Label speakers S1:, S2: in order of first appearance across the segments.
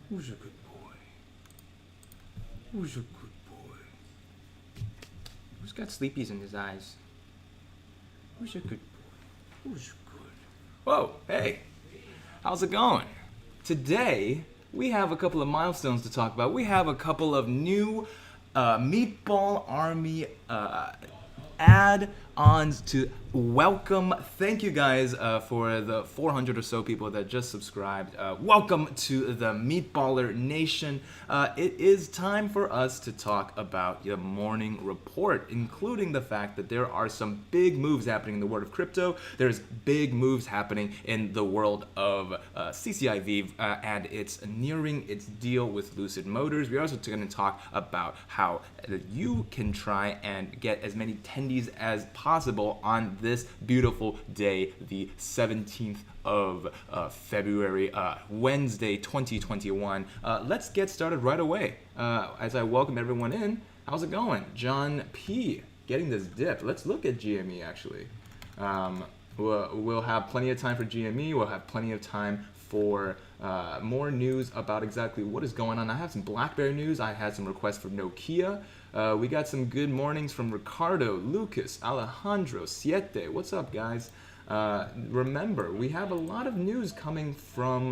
S1: Who's a good boy? Who's a good boy? Who's got sleepies in his eyes? Who's a good boy? Who's good? Whoa, hey, how's it going? Today, we have a couple of milestones to talk about. We have a couple of new Meatball Army add-ons to welcome. Thank you guys for the 400 or so people that just subscribed. Welcome to the Meatballer Nation. It is time for us to talk about the morning report, including the fact that there are some big moves happening in the world of crypto. There's big moves happening in the world of CCIV, and it's nearing its deal with Lucid Motors. We're also going to talk about how you can try and get as many attendees as possible on this beautiful day, the 17th of February, Wednesday, 2021. Let's get started right away. As I welcome everyone in, how's it going? John P. getting this dip. Let's look at GME actually. We'll have plenty of time for GME. We'll have plenty of time for more news about exactly what is going on. I have some BlackBerry news. I had some requests for Nokia. We got some good mornings from Ricardo, Lucas, Alejandro, Siete. What's up, guys? Remember, we have a lot of news coming from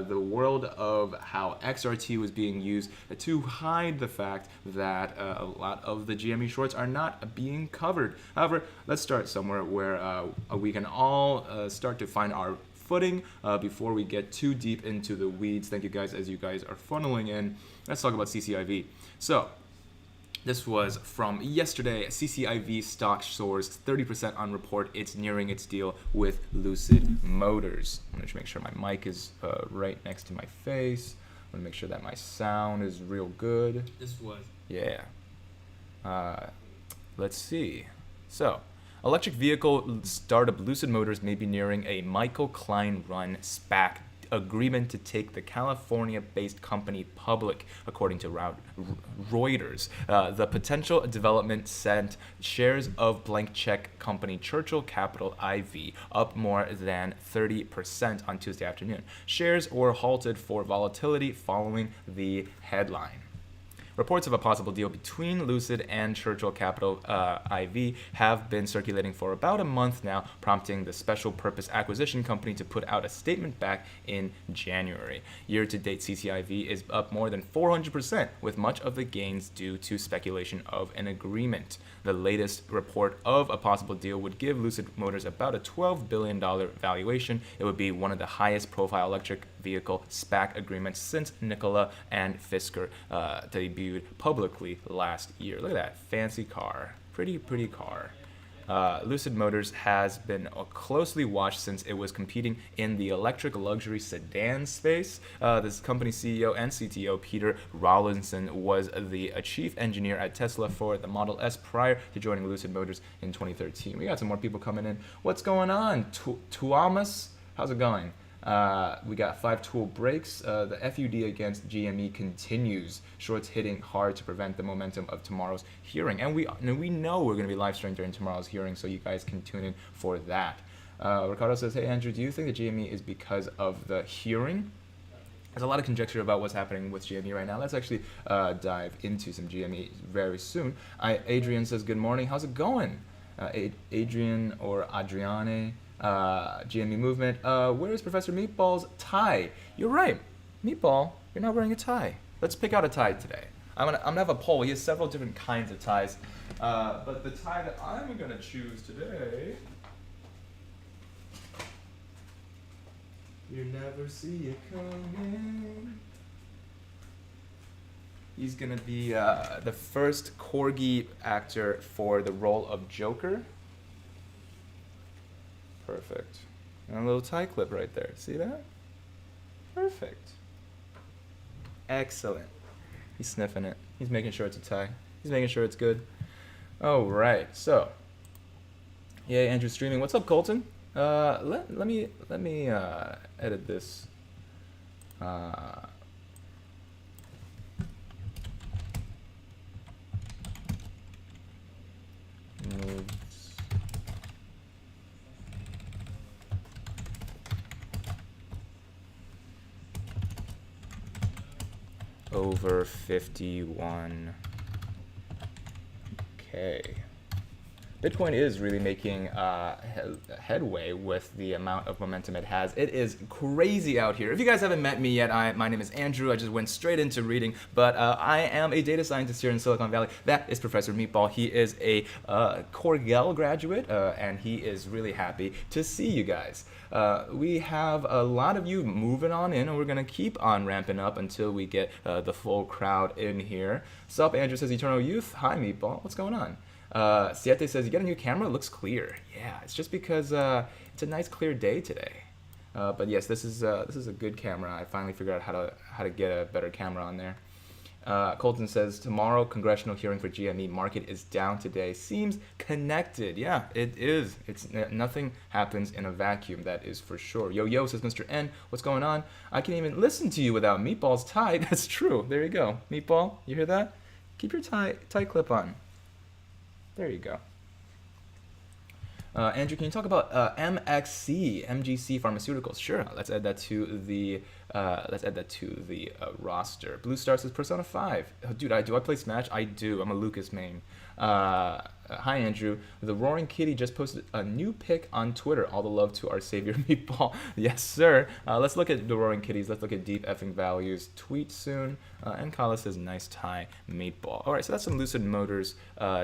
S1: the world of how XRT was being used to hide the fact that a lot of the GME shorts are not being covered. However, let's start somewhere where we can all start to find our footing before we get too deep into the weeds. Thank you guys as you guys are funneling in. Let's talk about CCIV. So, this was from yesterday. CCIV stock soars 30% on report. It's nearing its deal with Lucid Motors. I'm going to make sure my mic is right next to my face. I'm going to make sure that my sound is real good.
S2: This was.
S1: Yeah. Let's see. So, electric vehicle startup Lucid Motors may be nearing a Michael Klein-run SPAC agreement to take the California-based company public, according to Reuters. The potential development sent shares of blank check company Churchill Capital IV up more than 30% on Tuesday afternoon. Shares were halted for volatility following the headline. Reports of a possible deal between Lucid and Churchill Capital IV have been circulating for about a month now, prompting the special purpose acquisition company to put out a statement back in January. Year-to-date CCIV is up more than 400%, with much of the gains due to speculation of an agreement. The latest report of a possible deal would give Lucid Motors about a $12 billion valuation. It would be one of the highest profile electric vehicle SPAC agreements since Nikola and Fisker debuted publicly last year. Look at that fancy car. Pretty car. Lucid Motors has been closely watched since it was competing in the electric luxury sedan space. This company's CEO and CTO, Peter Rawlinson, was the chief engineer at Tesla for the Model S prior to joining Lucid Motors in 2013. We got some more people coming in. What's going on? Tuamas? How's it going? We got 5 tool breaks. The FUD against GME continues. Shorts hitting hard to prevent the momentum of tomorrow's hearing. And we know we're going to be live streaming during tomorrow's hearing, so you guys can tune in for that. Ricardo says, hey, Andrew, do you think the GME is because of the hearing? There's a lot of conjecture about what's happening with GME right now. Let's actually dive into some GME very soon. Adrian says, good morning. How's it going? Adrian or Adriane. GME movement. Where is Professor Meatball's tie? You're right, Meatball. You're not wearing a tie. Let's pick out a tie today. I'm gonna have a poll. He has several different kinds of ties, but the tie that I'm gonna choose today. You never see it coming. He's gonna be the first corgi actor for the role of Joker. Perfect. And a little tie clip right there. See that? Perfect. Excellent. He's sniffing it. He's making sure it's a tie. He's making sure it's good. All right. So, yay, Andrew streaming. What's up, Colton? Let me edit this. Moves. over 51K. Bitcoin is really making headway with the amount of momentum it has. It is crazy out here. If you guys haven't met me yet, my name is Andrew. I just went straight into reading, but I am a data scientist here in Silicon Valley. That is Professor Meatball. He is a Cornell graduate, and he is really happy to see you guys. We have a lot of you moving on in, and we're going to keep on ramping up until we get the full crowd in here. Sup, Andrew says Eternal Youth. Hi, Meatball. What's going on? Siete says, you got a new camera? It looks clear. Yeah, it's just because it's a nice clear day today. But yes, this is a good camera. I finally figured out how to get a better camera on there. Colton says, tomorrow congressional hearing for GME. Market is down today. Seems connected. Yeah, it is. It's nothing happens in a vacuum. That is for sure. Yo, says Mr. N. What's going on? I can't even listen to you without Meatball's tie. That's true. There you go. Meatball, you hear that? Keep your tie clip on. There you go. Andrew, can you talk about MGC Pharmaceuticals? Sure. Let's add that to the roster. Blue Star says Persona 5. Oh, dude, do I play Smash? I do. I'm a Lucas main. Hi, Andrew. The Roaring Kitty just posted a new pic on Twitter. All the love to our savior, Meatball. Yes, sir. Let's look at the Roaring Kitties. Let's look at Deep Effing Values. Tweet soon. And Kala says, nice tie, Meatball. All right, so that's some Lucid Motors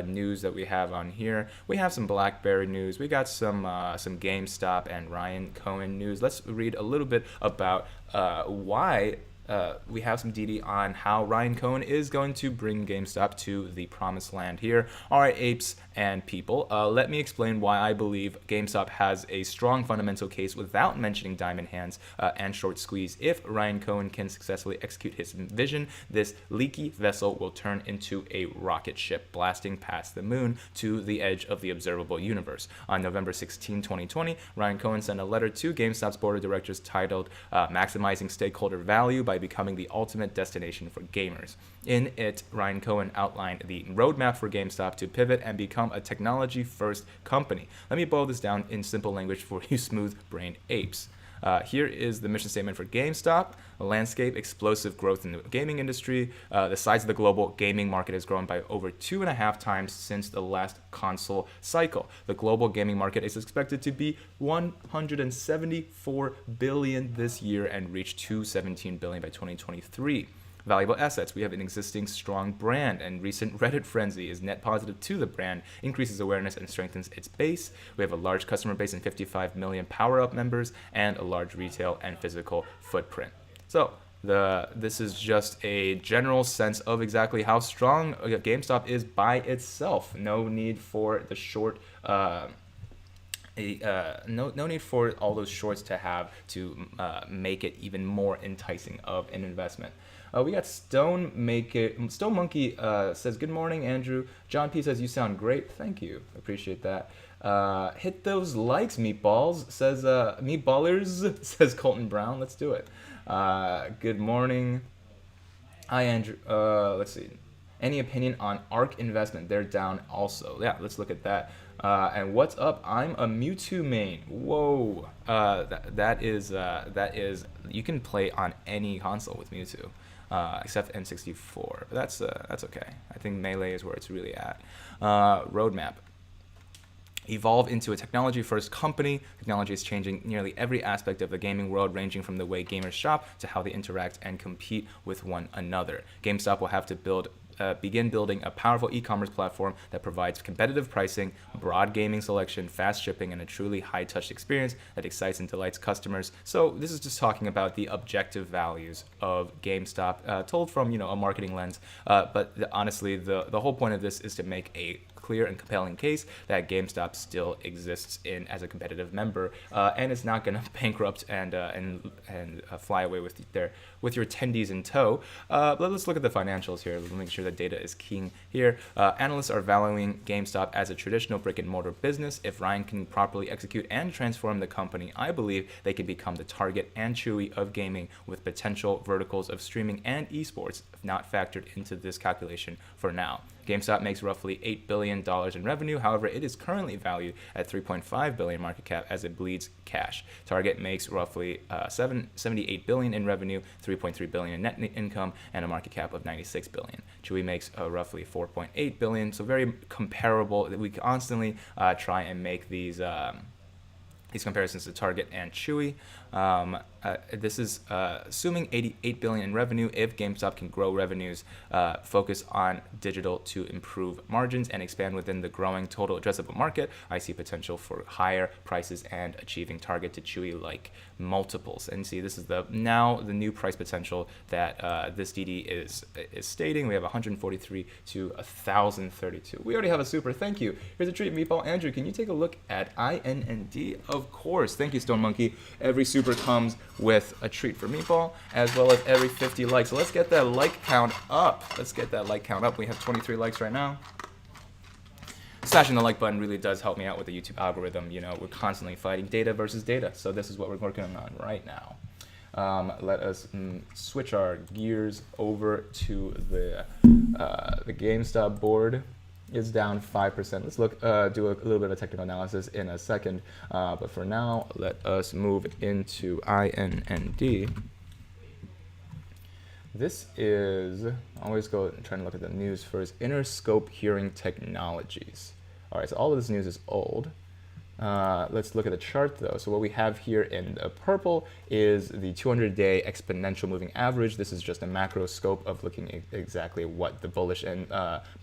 S1: news that we have on here. We have some BlackBerry news. We got some GameStop and Ryan Cohen news. Let's read a little bit about why we have some DD on how Ryan Cohen is going to bring GameStop to the promised land here. All right, apes and people, let me explain why I believe GameStop has a strong fundamental case without mentioning diamond hands and short squeeze. If Ryan Cohen can successfully execute his vision, this leaky vessel will turn into a rocket ship blasting past the moon to the edge of the observable universe. On November 16, 2020, Ryan Cohen sent a letter to GameStop's board of directors titled Maximizing Stakeholder Value by Becoming the Ultimate Destination for Gamers. In it, Ryan Cohen outlined the roadmap for GameStop to pivot and become a technology-first company. Let me boil this down in simple language for you smooth-brained apes. Here is the mission statement for GameStop. Landscape, explosive growth in the gaming industry. The size of the global gaming market has grown by over 2.5 times since the last console cycle. The global gaming market is expected to be $174 billion this year and reach $217 billion by 2023. Valuable assets. We have an existing strong brand, and recent Reddit frenzy is net positive to the brand, increases awareness and strengthens its base. We have a large customer base and 55 million power-up members, and a large retail and physical footprint. So this is just a general sense of exactly how strong GameStop is by itself. No need for the short. No need for all those shorts to have to make it even more enticing of an investment. We got Stone Monkey says, good morning, Andrew. John P says, you sound great. Thank you. Appreciate that. Hit those likes, meatballs, says meatballers, says Colton Brown. Let's do it. Good morning. Hi, Andrew. Let's see. Any opinion on ARK investment? They're down also. Yeah, let's look at that. And what's up? I'm a Mewtwo main. Whoa. That is you can play on any console with Mewtwo. Except N64. But that's okay. I think Melee is where it's really at. Roadmap. Evolve into a technology-first company. Technology is changing nearly every aspect of the gaming world, ranging from the way gamers shop to how they interact and compete with one another. GameStop will have to begin building a powerful e-commerce platform that provides competitive pricing, broad gaming selection, fast shipping, and a truly high-touch experience that excites and delights customers. So this is just talking about the objective values of GameStop, told from a marketing lens. But honestly, the whole point of this is to make a clear and compelling case that GameStop still exists as a competitive member, and is not going to bankrupt and fly away with your attendees in tow. But let's look at the financials here. We'll make sure that data is king here. Analysts are valuing GameStop as a traditional brick and mortar business. If Ryan can properly execute and transform the company, I believe they can become the Target and Chewy of gaming, with potential verticals of streaming and esports not factored into this calculation for now. GameStop makes roughly $8 billion in revenue. However, it is currently valued at $3.5 billion market cap as it bleeds cash. Target makes roughly $78 billion in revenue, $3.3 billion in net income, and a market cap of $96 billion. Chewy makes roughly $4.8 billion, so very comparable. We constantly try and make these comparisons to Target and Chewy. This is assuming $88 billion in revenue. If GameStop can grow revenues, focus on digital to improve margins and expand within the growing total addressable market, I see potential for higher prices and achieving Target to Chewy-like multiples. And see, this is the new price potential that this DD is stating. We have 143 to 1,032. We already have a super. Thank you. Here's a treat, Meatball. Andrew, can you take a look at INND? Of course. Thank you, Stone Monkey. Every super comes with a treat for Meatball, as well as every 50 likes. So let's get that like count up. We have 23 likes right now. Smashing the like button really does help me out with the YouTube algorithm. You know, we're constantly fighting data versus data. So this is what we're working on right now. Let us switch our gears over to the GameStop board. It's down 5%. Let's do a little bit of a technical analysis in a second. But for now, let us move into INND. This is, always trying to look at the news first, Interscope Hearing Technologies. All right, so all of this news is old. Let's look at the chart though. So what we have here in the purple is the 200-day exponential moving average. This is just a macro scope of looking exactly what the bullish and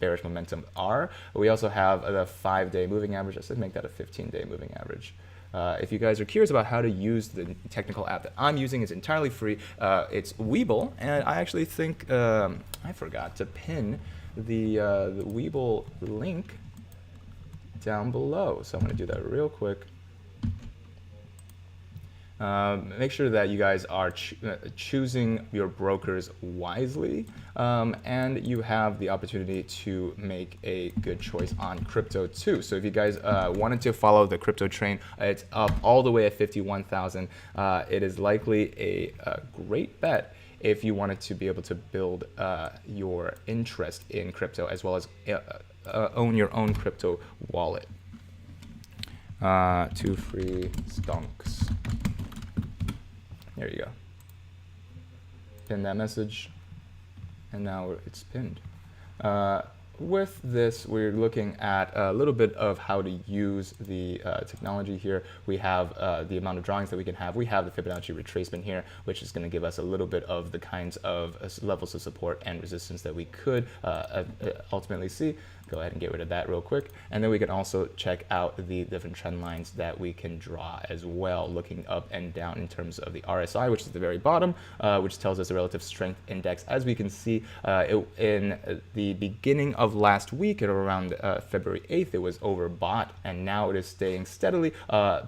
S1: bearish momentum are. We also have the 5-day moving average. Let's make that a 15-day moving average. If you guys are curious about how to use the technical app that I'm using, it's entirely free. It's WeBull, and I actually think I forgot to pin the WeBull link down below. So I'm going to do that real quick. Make sure that you guys are choosing your brokers wisely, and you have the opportunity to make a good choice on crypto too. So if you guys wanted to follow the crypto train, it's up all the way at 51,000. It is likely a great bet if you wanted to be able to build your interest in crypto, as well as own your own crypto wallet. 2 free stonks. There you go. Pin that message, and now it's pinned. With this, we're looking at a little bit of how to use the technology here. We have the amount of drawings that we can have. We have the Fibonacci retracement here, which is going to give us a little bit of the kinds of levels of support and resistance that we could ultimately see. Go ahead and get rid of that real quick. And then we can also check out the different trend lines that we can draw as well, looking up and down in terms of the RSI, which is at the very bottom, which tells us the relative strength index. As we can see, in the beginning of last week, at around February 8th, it was overbought, and now it is staying steadily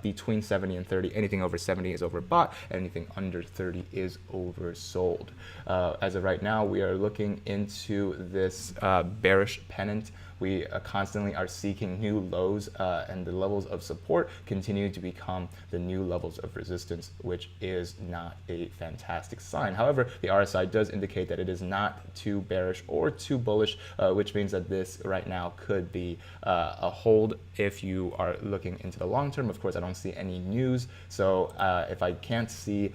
S1: between 70 and 30. Anything over 70 is overbought, anything under 30 is oversold. As of right now, we are looking into this bearish pennant. We constantly are seeking new lows, and the levels of support continue to become the new levels of resistance, which is not a fantastic sign. However, the RSI does indicate that it is not too bearish or too bullish, which means that this right now could be a hold if you are looking into the long term. Of course, I don't see any news, so if I can't see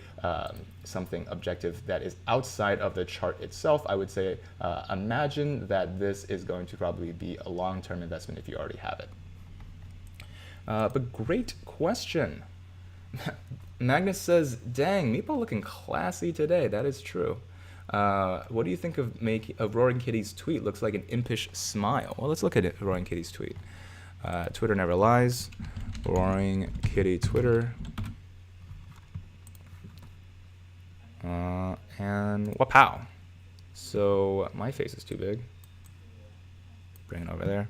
S1: something objective that is outside of the chart itself, I would say imagine that this is going to probably be a long-term investment if you already have it. But great question. Magnus says, dang, Meatball looking classy today. That is true. What do you think of Roaring Kitty's tweet? Looks like an impish smile. Well, let's look at it, Roaring Kitty's tweet. Twitter never lies. Roaring Kitty Twitter. And wapow. So my face is too big. Bring it over there.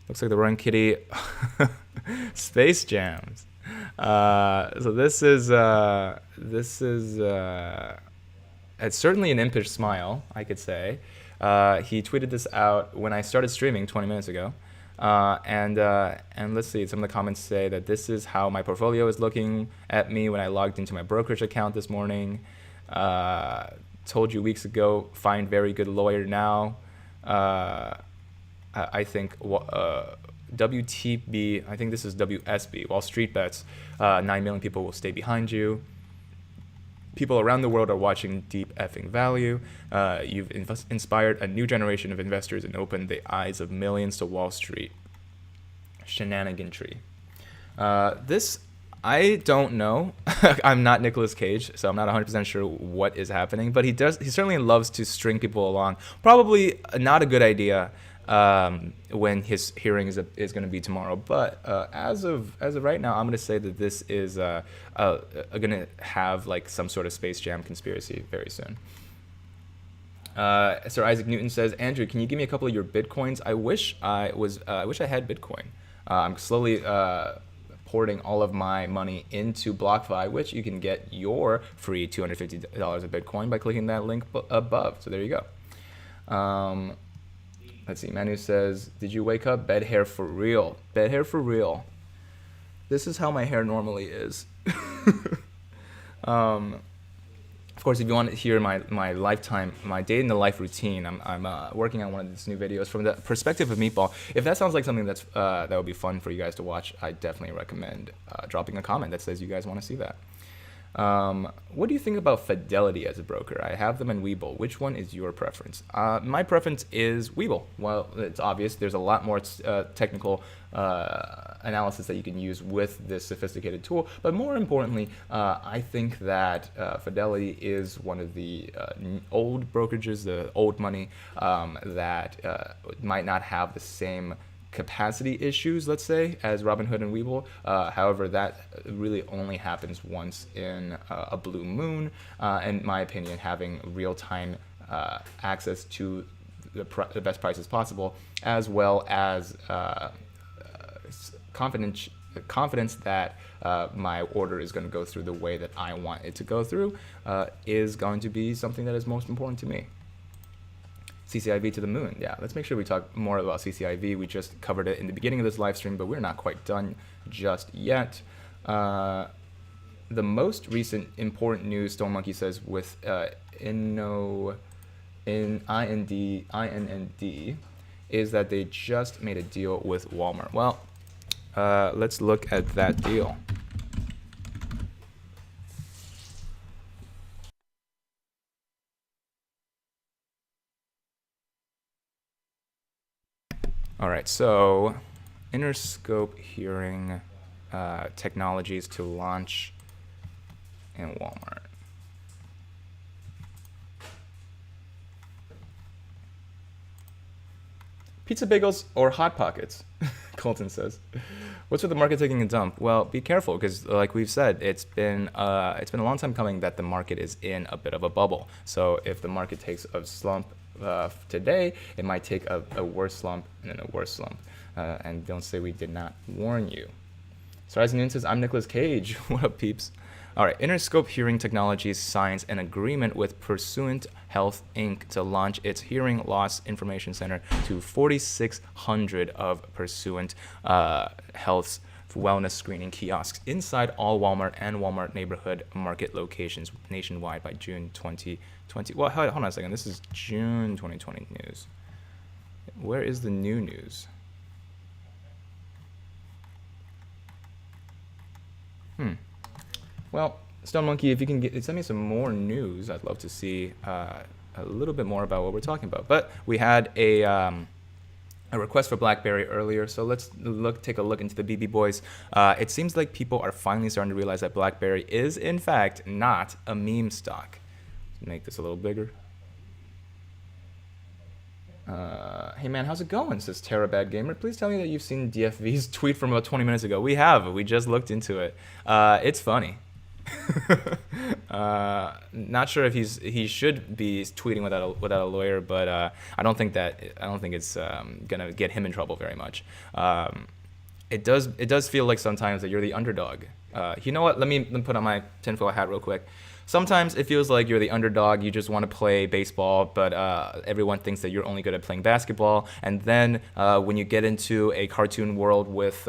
S1: Looks like the Roaring Kitty Space Jams. So this is it's certainly an impish smile, I could say. He tweeted this out when I started streaming 20 minutes ago. And let's see, some of the comments say that this is how my portfolio is looking at me when I logged into my brokerage account this morning. Told you weeks ago, find very good lawyer now. I think WTB, I think this is WSB, WallStreetBets, 9 million people will stay behind you. People around the world are watching deep effing value. You've inspired a new generation of investors and opened the eyes of millions to Wall Street. Shenaniganry. This, I don't know. I'm not Nicolas Cage, so I'm not 100% sure what is happening. But he certainly loves to string people along. Probably not a good idea when his hearing is going to be tomorrow. But as of right now, I'm going to say that this is going to have like some sort of Space Jam conspiracy very soon. Sir Isaac Newton says, Andrew, can you give me a couple of your bitcoins? I wish I had Bitcoin. I'm slowly porting all of my money into BlockFi, which you can get your free $250 of Bitcoin by clicking that link above. So there you go. Let's see. Manu says, did you wake up? Bed hair for real. Bed hair for real. This is how my hair normally is. Of course, if you want to hear my day in the life routine, I'm working on one of these new videos from the perspective of Meatball. If that sounds like something that's that would be fun for you guys to watch, I definitely recommend dropping a comment that says you guys want to see that. What do you think about Fidelity as a broker? I have them in WeBull. Which one is your preference? My preference is WeBull. Well, it's obvious. There's a lot more technical analysis that you can use with this sophisticated tool. But more importantly, I think that Fidelity is one of the old brokerages, the old money that might not have the same capacity issues, let's say, as Robinhood and Webull. However, that really only happens once in a blue moon. In my opinion, having real-time access to the best prices possible, as well as confidence that my order is going to go through the way that I want it to go through, is going to be something that is most important to me. CCIV to the moon. Yeah, let's make sure we talk more about CCIV. We just covered it in the beginning of this live stream, but we're not quite done just yet. The most recent important news, Stone Monkey says, with IND, is that they just made a deal with Walmart. Well, let's look at that deal. All right, so Interscope hearing technologies to launch in Walmart. Pizza bagels or Hot Pockets, Colton says. What's with the market taking a dump? Well, be careful, because like we've said, it's been a long time coming that the market is in a bit of a bubble. So if the market takes a slump today, it might take a worse slump and then a worse slump. And don't say we did not warn you. So Rising Noon says, I'm Nicolas Cage. What up, peeps? All right, Interscope Hearing Technologies signs an agreement with Pursuant Health, Inc. to launch its hearing loss information center to 4,600 of Pursuant Health's wellness screening kiosks inside all Walmart and Walmart neighborhood market locations nationwide by June 2020. Well, hold on a second. This is June 2020 news. Where is the new news? Well, Stone Monkey, if you can send me some more news, I'd love to see a little bit more about what we're talking about. But we had a request for BlackBerry earlier, so let's take a look into the BB Boys. It seems like people are finally starting to realize that BlackBerry is, in fact, not a meme stock. Let's make this a little bigger. Hey man, how's it going? Says Terra Bad Gamer. Please tell me that you've seen DFV's tweet from about 20 minutes ago. We have. We just looked into it. It's funny. Not sure if he should be tweeting without a lawyer, but I don't think it's gonna get him in trouble very much. It does feel like sometimes that you're the underdog. You know what? Let me put on my tinfoil hat real quick. Sometimes it feels like you're the underdog. You just want to play baseball, but everyone thinks that you're only good at playing basketball. And then when you get into a cartoon world with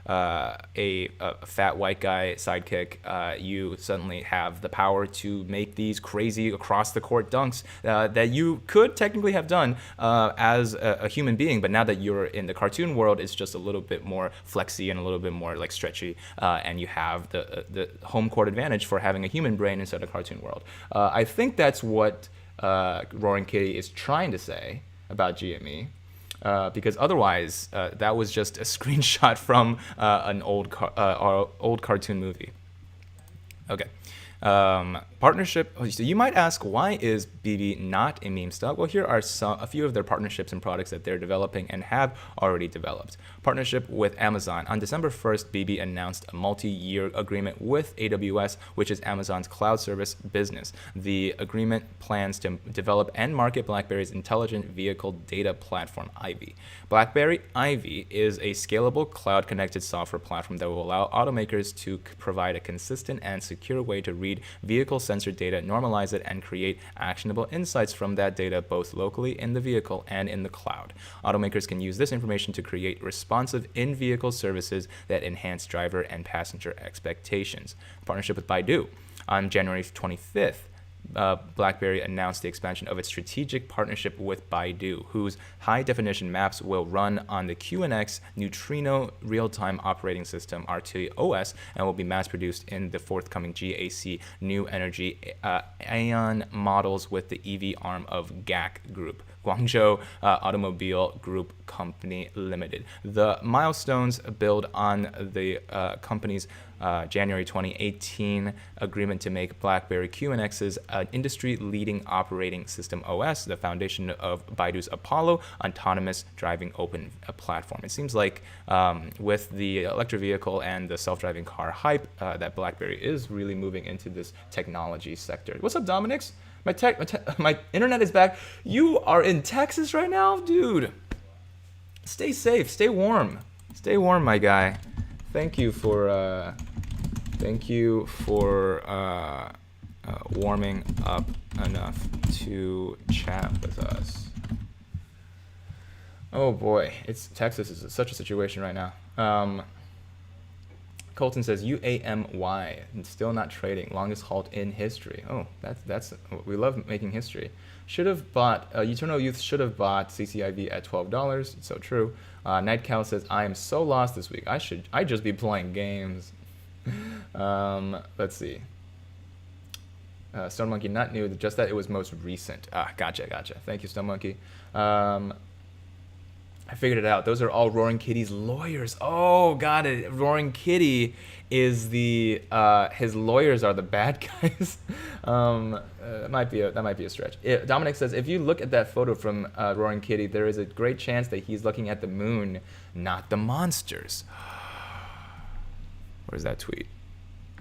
S1: a fat white guy sidekick, you suddenly have the power to make these crazy across the court dunks that you could technically have done as a human being, but now that you're in the cartoon world, it's just a little bit more flexy and a little bit more like stretchy, and you have the home court advantage for having a human brain instead of cartoon world. I think that's what Roaring Kitty is trying to say about GME. Because otherwise, that was just a screenshot from an old cartoon movie. Okay. Partnership. So you might ask, why is BB not a meme stock? Well, here are a few of their partnerships and products that they're developing and have already developed. Partnership with Amazon. On December 1st, BB announced a multi-year agreement with AWS, which is Amazon's cloud service business. The agreement plans to develop and market BlackBerry's intelligent vehicle data platform, IVY. BlackBerry IVY is a scalable cloud-connected software platform that will allow automakers to provide a consistent and secure way to read vehicle sensor data, normalize it, and create actionable insights from that data both locally in the vehicle and in the cloud. Automakers can use this information to create responsive in-vehicle services that enhance driver and passenger expectations. Partnership with Baidu. On January 25th, BlackBerry announced the expansion of its strategic partnership with Baidu, whose high-definition maps will run on the QNX Neutrino real-time operating system, RTOS, and will be mass-produced in the forthcoming GAC New Energy Aeon models with the EV arm of GAC Group, Guangzhou Automobile Group Company Limited. The milestones build on the company's January 2018 agreement to make BlackBerry QNX's industry-leading operating system OS the foundation of Baidu's Apollo autonomous driving open platform. It seems like with the electric vehicle and the self-driving car hype, that BlackBerry is really moving into this technology sector. What's up, Dominix? My internet is back. You are in Texas right now, dude. Stay safe. Stay warm. Stay warm, my guy. Thank you for warming up enough to chat with us. Oh boy, Texas is such a situation right now. Colton says UAMY and still not trading, longest halt in history. Oh, that's we love making history. Should have bought Eternal Youth should have bought CCIV at $12. It's so true. Nightcal says I am so lost this week. I just be playing games. Let's see. Stone Monkey, not new, just that it was most recent. Gotcha. Thank you, Stone Monkey. I figured it out. Those are all Roaring Kitty's lawyers. Oh, got it. Roaring Kitty is the his lawyers are the bad guys. That might be a stretch. Dominic says if you look at that photo from Roaring Kitty, there is a great chance that he's looking at the moon, not the monsters. Where's that tweet?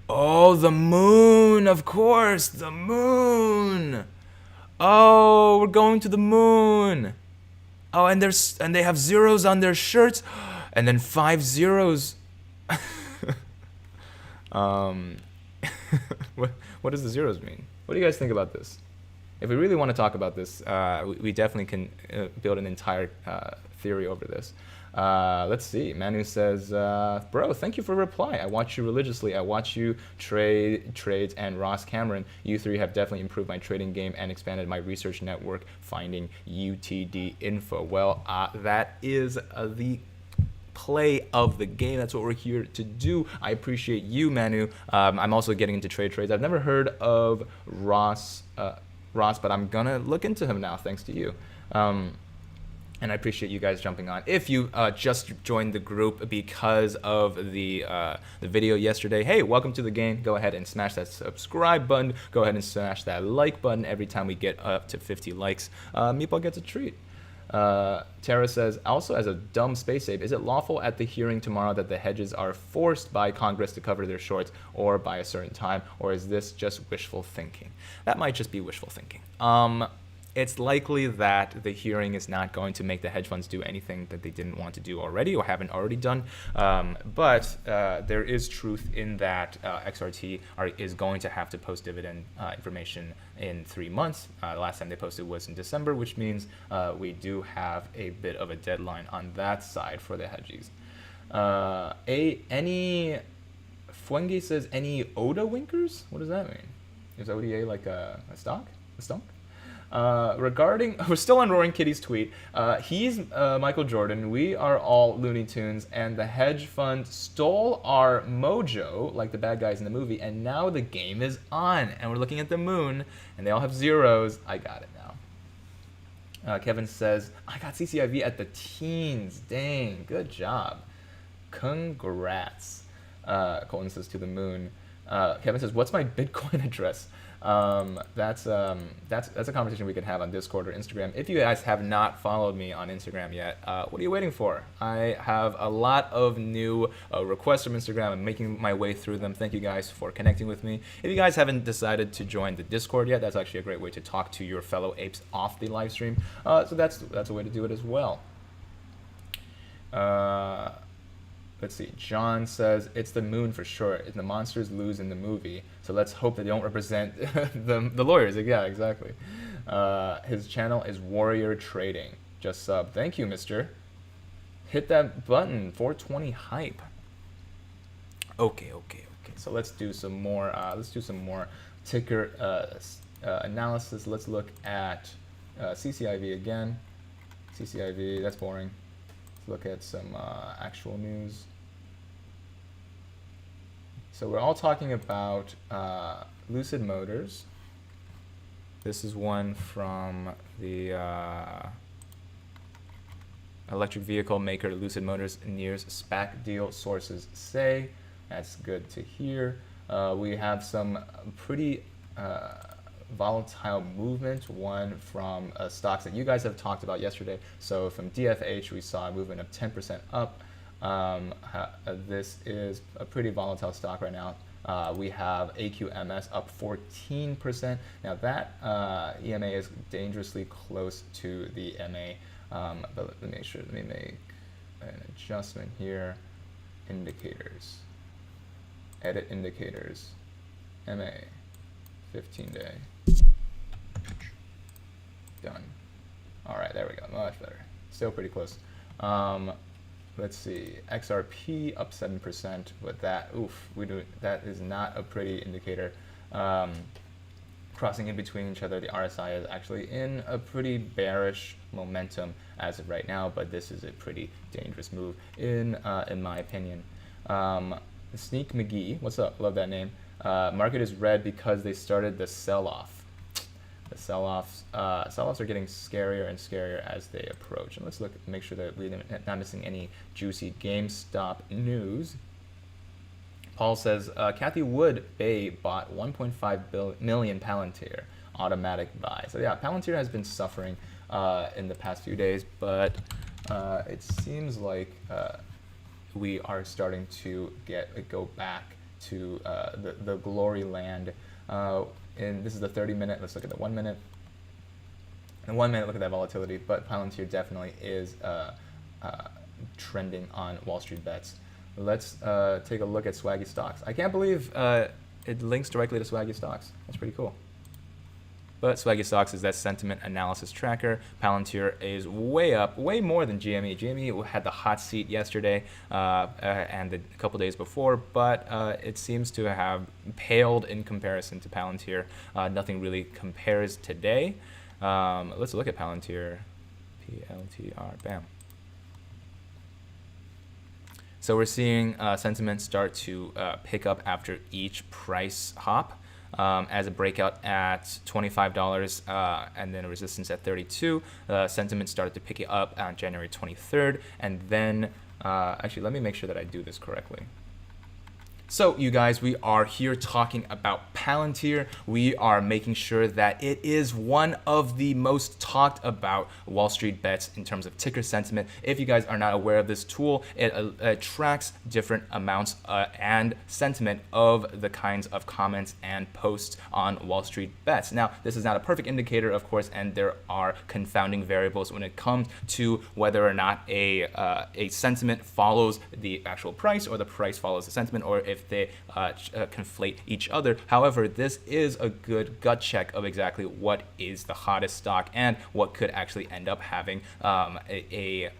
S1: Oh, the moon, of course, the moon. Oh, we're going to the moon. Oh, and they have zeros on their shirts, and then 5 zeros. What does the zeros mean? What do you guys think about this? If we really want to talk about this, we definitely can build an entire theory over this. Let's see. Manu says, bro, thank you for reply. I watch you religiously. I watch you trades, and Ross Cameron. You three have definitely improved my trading game and expanded my research network finding UTD info. Well, that is the play of the game. That's what we're here to do. I appreciate you, Manu. I'm also getting into trades. I've never heard of Ross, but I'm gonna look into him now thanks to you. And I appreciate you guys jumping on. If you just joined the group because of the video yesterday, hey, welcome to the game. Go ahead and smash that subscribe button. Go ahead and smash that like button. Every time we get up to 50 likes, Meatball gets a treat. Tara says, also as a dumb space ape, is it lawful at the hearing tomorrow that the hedges are forced by Congress to cover their shorts or by a certain time, or is this just wishful thinking? That might just be wishful thinking. It's likely that the hearing is not going to make the hedge funds do anything that they didn't want to do already or haven't already done. But there is truth in that XRT is going to have to post dividend information in 3 months. The last time they posted was in December, which means we do have a bit of a deadline on that side for the hedgies. Any Fuenge says any Oda winkers? What does that mean? Is ODA like a stock? A stock? Regarding, we're still on Roaring Kitty's tweet. He's Michael Jordan. We are all Looney Tunes, and the hedge fund stole our mojo, like the bad guys in the movie, and now the game is on. And we're looking at the moon, and they all have zeros. I got it now. Kevin says, I got CCIV at the teens. Dang, good job. Congrats. Colton says to the moon. Kevin says, what's my Bitcoin address? That's a conversation we could have on Discord or Instagram. If you guys have not followed me on Instagram yet, what are you waiting for? I have a lot of new requests from Instagram. I'm making my way through them. Thank you guys for connecting with me. If you guys haven't decided to join the Discord yet, that's actually a great way to talk to your fellow apes off the live stream. So that's a way to do it as well. Let's see. John says, it's the moon for sure. If the monsters lose in the movie, so let's hope that they don't represent the lawyers. Yeah, exactly. His channel is Warrior Trading. Just sub. Thank you, mister. Hit that button. 420 hype. Okay. So let's do some more. Ticker analysis. Let's look at CCIV again. CCIV. That's boring. Let's look at some actual news. So we're all talking about Lucid Motors. This is one from the electric vehicle maker Lucid Motors nears SPAC deal, sources say. That's good to hear. We have some pretty volatile movement, one from stocks that you guys have talked about yesterday. So from DFH, we saw a movement of 10% up. This is a pretty volatile stock right now. We have AQMS up 14%. Now that EMA is dangerously close to the MA, but let me make sure, let me make an adjustment here. Indicators, edit indicators, MA, 15-day, done. All right, there we go, much better. Still pretty close. Let's see, XRP up 7%, but that is not a pretty indicator. Crossing in between each other, the RSI is actually in a pretty bearish momentum as of right now, but this is a pretty dangerous move in my opinion. Sneak McGee, what's up? Love that name. Market is red because they started the sell-off. The sell-offs are getting scarier and scarier as they approach. And let's make sure that we're not missing any juicy GameStop news. Paul says, Kathy Wood Bay bought 1.5 million Palantir automatic buy. So yeah, Palantir has been suffering in the past few days, but it seems like we are starting to go back to the glory land. And this is the 30-minute. Let's look at the 1 minute. In 1 minute, look at that volatility. But Palantir definitely is trending on WallStreetBets. Let's take a look at Swaggy Stocks. I can't believe it links directly to Swaggy Stocks. That's pretty cool. But Swaggy Stocks is that sentiment analysis tracker. Palantir is way up, way more than GME. GME had the hot seat yesterday and a couple days before, but it seems to have paled in comparison to Palantir. Nothing really compares today. Let's look at Palantir. PLTR, bam. So we're seeing sentiment start to pick up after each price hop. As a breakout at $25 and then a resistance at 32. Sentiment started to pick it up on January 23rd. And then, actually, let me make sure that I do this correctly. So you guys, we are here talking about Palantir. We are making sure that it is one of the most talked about WallStreetBets in terms of ticker sentiment. If you guys are not aware of this tool, it tracks different amounts and sentiment of the kinds of comments and posts on WallStreetBets. Now, this is not a perfect indicator, of course, and there are confounding variables when it comes to whether or not a sentiment follows the actual price or the price follows the sentiment, or if they conflate each other. However, this is a good gut check of exactly what is the hottest stock and what could actually end up having a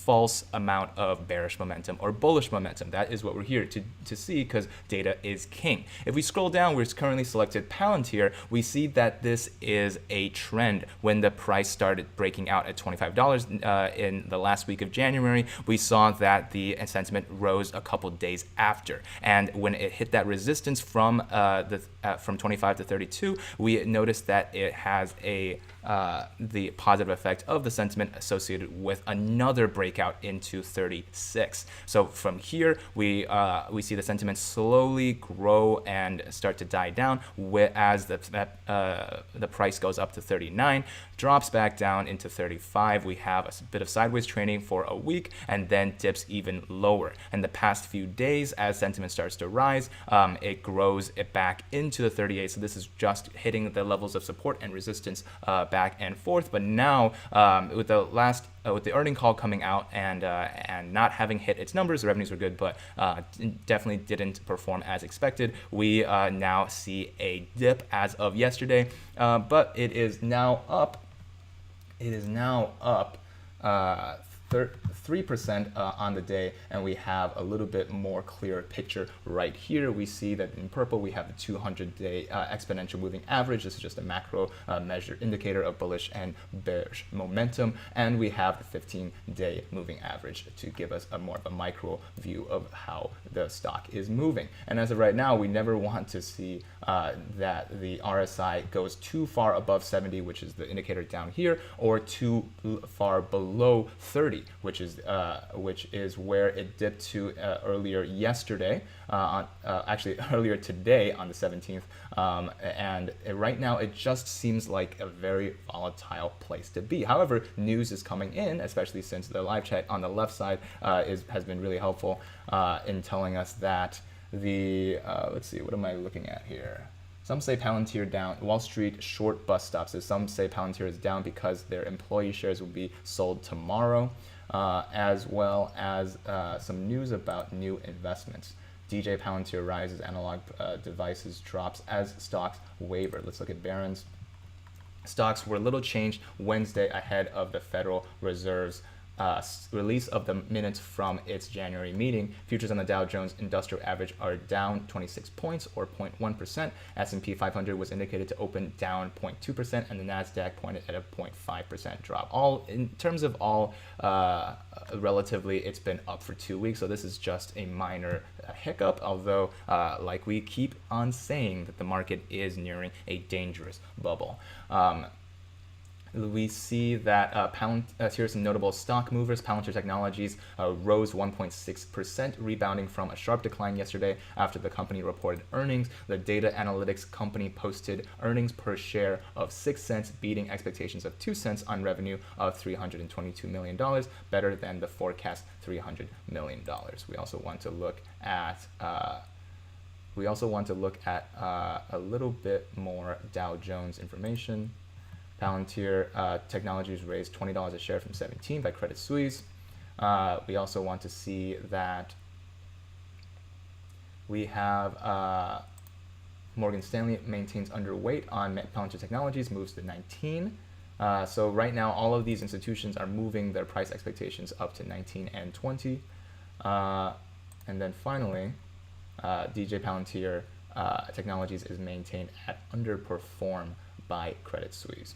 S1: false amount of bearish momentum or bullish momentum. That is what we're here to see, because data is king. If we scroll down, we're currently selected Palantir. We see that this is a trend. When the price started breaking out at $25 in the last week of January, we saw that the sentiment rose a couple days after. And when it hit that resistance from 25 to 32, we noticed that it has the positive effect of the sentiment associated with another breakout into 36. So from here, we see the sentiment slowly grow and start to die down as the price goes up to 39, drops back down into 35. We have a bit of sideways trading for a week and then dips even lower. And the past few days, as sentiment starts to rise, it grows it back into the 38. So this is just hitting the levels of support and resistance back and forth. But now with the earning call coming out and not having hit its numbers, the revenues were good, but definitely didn't perform as expected. We now see a dip as of yesterday, but it is now up. It is now up 3% on the day, and we have a little bit more clear picture right here. We see that in purple we have the 200-day exponential moving average. This is just a macro measure indicator of bullish and bearish momentum, and we have the 15-day moving average to give us a more of a micro view of how the stock is moving. And as of right now, we never want to see that the RSI goes too far above 70, which is the indicator down here, or too far below 30, which is where it dipped to earlier yesterday, actually earlier today on the 17th. And right now it just seems like a very volatile place to be. However, news is coming in, especially since the live chat on the left side has been really helpful in telling us that let's see, what am I looking at here? Some say Palantir down. Wall Street short bus stops. So some say Palantir is down because their employee shares will be sold tomorrow, as well as some news about new investments. DJ Palantir rises, analog devices drops as stocks waver. Let's look at Barron's. Stocks were little changed Wednesday ahead of the Federal Reserve's release of the minutes from its January meeting. Futures on the Dow Jones Industrial Average are down 26 points or 0.1%. S&P 500 was indicated to open down 0.2%, and the Nasdaq pointed at a 0.5% drop. All in terms of relatively, it's been up for 2 weeks, so this is just a minor hiccup. Although, like we keep on saying, that the market is nearing a dangerous bubble. We see that here are some notable stock movers. Palantir Technologies rose 1.6%, rebounding from a sharp decline yesterday after the company reported earnings. The data analytics company posted earnings per share of 6 cents, beating expectations of 2 cents on revenue of $322 million, better than the forecast $300 million. We also want to look at a little bit more Dow Jones information. Palantir Technologies raised $20 a share from 17 by Credit Suisse. We also want to see that we have Morgan Stanley maintains underweight on Palantir Technologies, moves to 19. So right now, all of these institutions are moving their price expectations up to 19 and 20. And then finally, DJ Palantir Technologies is maintained at underperform by Credit Suisse.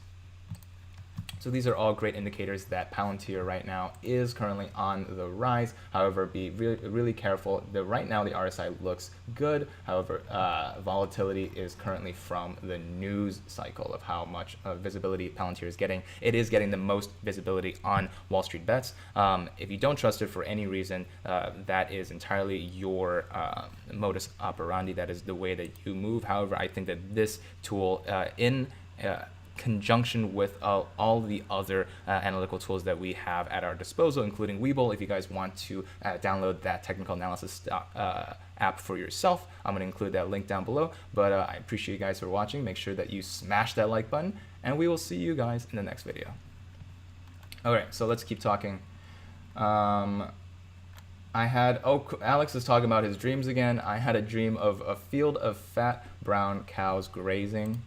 S1: So these are all great indicators that Palantir right now is currently on the rise. However, be really, really careful. Right now the RSI looks good. However, volatility is currently from the news cycle of how much visibility Palantir is getting. It is getting the most visibility on WallStreetBets. If you don't trust it for any reason, that is entirely your modus operandi. That is the way that you move. However, I think that this tool in conjunction with all the other analytical tools that we have at our disposal, including WeBull. If you guys want to download that technical analysis app for yourself, I'm going to include that link down below. But I appreciate you guys for watching. Make sure that you smash that like button, and we will see you guys in the next video. Alright, so let's keep talking. Alex is talking about his dreams again. I had a dream of a field of fat brown cows grazing.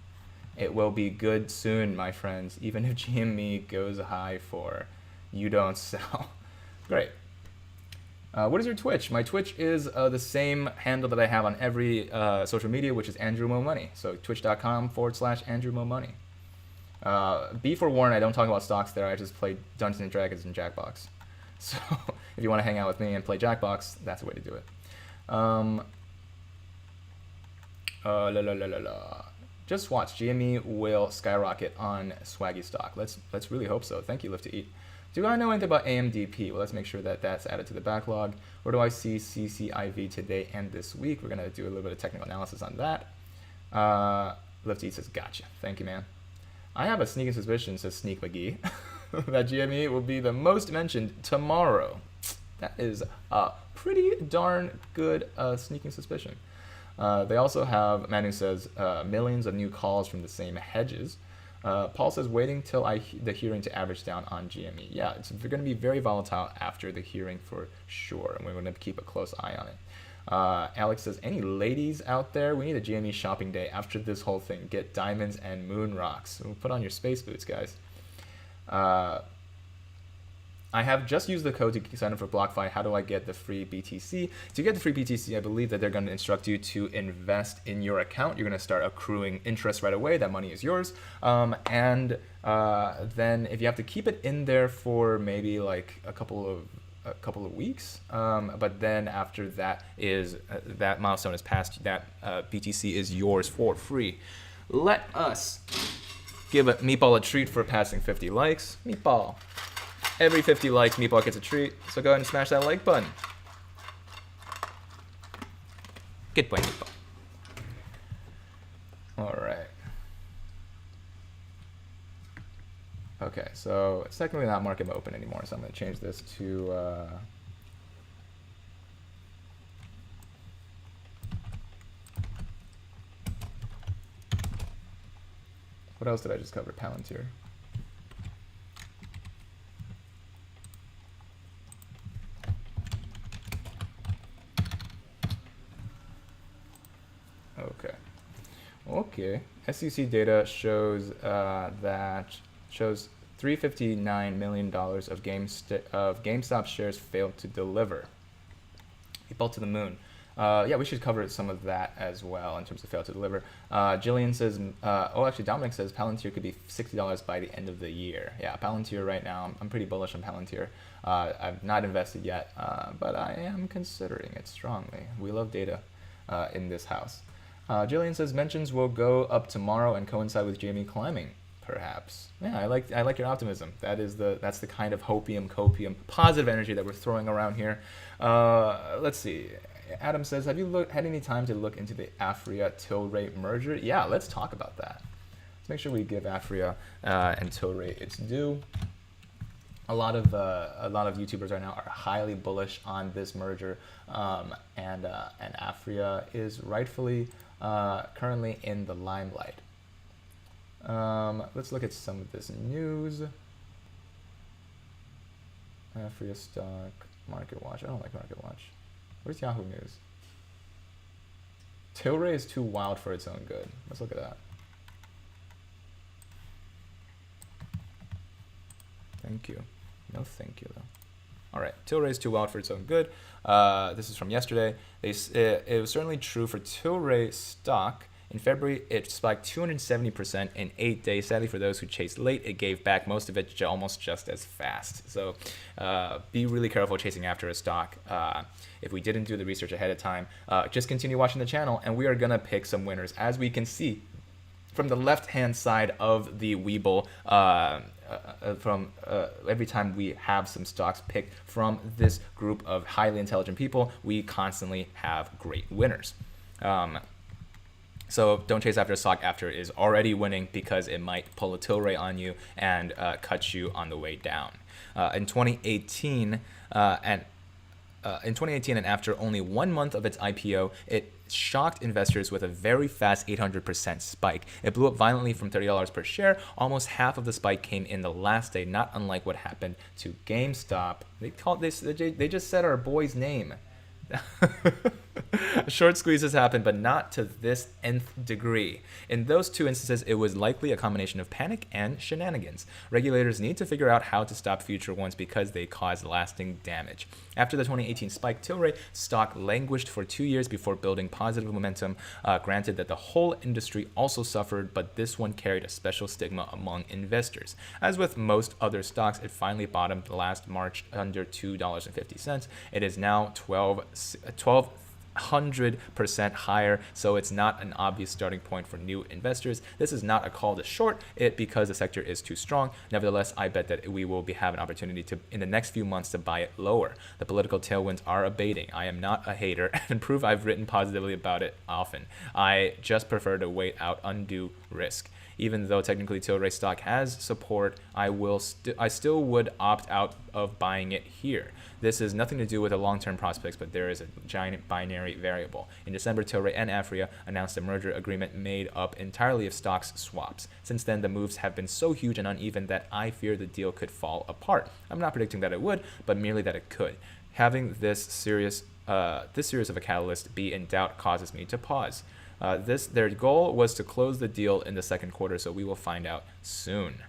S1: It will be good soon, my friends, even if GME goes high for you don't sell. Great. What is your Twitch? My Twitch is the same handle that I have on every social media, which is Andrew Mo Money. So twitch.com/Andrew Mo Money. Be forewarned, I don't talk about stocks there. I just play Dungeons and Dragons and Jackbox. So if you want to hang out with me and play Jackbox, that's the way to do it. Just watch. GME will skyrocket on swaggy stock. Let's really hope so. Thank you, Live to Eat. Do I know anything about AMDP? Well, let's make sure that that's added to the backlog. Where do I see CCIV today and this week? We're going to do a little bit of technical analysis on that. Live to Eat says, gotcha. Thank you, man. I have a sneaking suspicion, says Sneak McGee, that GME will be the most mentioned tomorrow. That is a pretty darn good sneaking suspicion. They also have, Manu says, millions of new calls from the same hedges. Paul says, waiting till the hearing to average down on GME. Yeah, it's going to be very volatile after the hearing for sure, and we're going to keep a close eye on it. Alex says, any ladies out there? We need a GME shopping day after this whole thing. Get diamonds and moon rocks. We'll put on your space boots, guys. I have just used the code to sign up for BlockFi. How do I get the free BTC? To get the free BTC, I believe that they're going to instruct you to invest in your account. You're going to start accruing interest right away. That money is yours. Then if you have to keep it in there for maybe like a couple of weeks, but then after that that milestone is passed, that BTC is yours for free. Let us give Meatball a treat for passing 50 likes. Meatball. Every 50 likes, Meatball gets a treat. So go ahead and smash that like button. Good boy, Meatball. All right. Okay, so it's technically not market open anymore, so I'm going to change this to what else did I just cover? Palantir. Okay. SEC data shows shows $359 million of GameStop shares failed to deliver. People to the moon. Yeah, we should cover some of that as well in terms of fail to deliver. Jillian says, actually Dominic says Palantir could be $60 by the end of the year. Yeah, Palantir right now, I'm pretty bullish on Palantir. I've not invested yet, but I am considering it strongly. We love data in this house. Jillian says mentions will go up tomorrow and coincide with GME climbing, perhaps. Yeah, I like your optimism. That's the kind of copium, positive energy that we're throwing around here. Let's see. Adam says, have you had any time to look into the Afria Tilray merger? Yeah, let's talk about that. Let's make sure we give Afria and Tilray its due. A lot of YouTubers right now are highly bullish on this merger, and Afria is rightfully currently in the limelight. Let's look at some of this news. Afria stock, Market Watch. I don't like Market Watch. Where's Yahoo News? Tilray is too wild for its own good. Let's look at that. Thank you. No thank you, though. All right, Tilray is too wild for its own good. This is from yesterday. It was certainly true for Tilray stock. In February, it spiked 270% in 8 days. Sadly, for those who chased late, it gave back most of it almost just as fast. So be really careful chasing after a stock. If we didn't do the research ahead of time, just continue watching the channel, and we are going to pick some winners. As we can see from the left-hand side of the WeBull, every time we have some stocks picked from this group of highly intelligent people, we constantly have great winners. So don't chase after a stock after it is already winning, because it might pull a Tilray on you and cut you on the way down. In 2018, and after only 1 month of its IPO, it shocked investors with a very fast 800% spike. It blew up violently from $30 per share. Almost half of the spike came in the last day, not unlike what happened to GameStop. They just said our boy's name. Short squeezes happen, but not to this nth degree. In those two instances, it was likely a combination of panic and shenanigans. Regulators need to figure out how to stop future ones because they cause lasting damage. After the 2018 spike, Tilray stock languished for 2 years before building positive momentum. Granted that the whole industry also suffered, but this one carried a special stigma among investors. As with most other stocks, it finally bottomed last March under $2.50. It is now 100% higher, so it's not an obvious starting point for new investors. This is not a call to short it because the sector is too strong. Nevertheless, I bet that we will have an opportunity to, in the next few months, to buy it lower. The political tailwinds are abating. I am not a hater and prove I've written positively about it often. I just prefer to wait out undue risk. Even though technically Tilray stock has support, I still would opt out of buying it here. This has nothing to do with the long-term prospects, but there is a giant binary variable. In December, Tilray and Afria announced a merger agreement made up entirely of stocks swaps. Since then, the moves have been so huge and uneven that I fear the deal could fall apart. I'm not predicting that it would, but merely that it could. Having this series of a catalyst be in doubt causes me to pause. Their goal was to close the deal in the second quarter, so we will find out soon.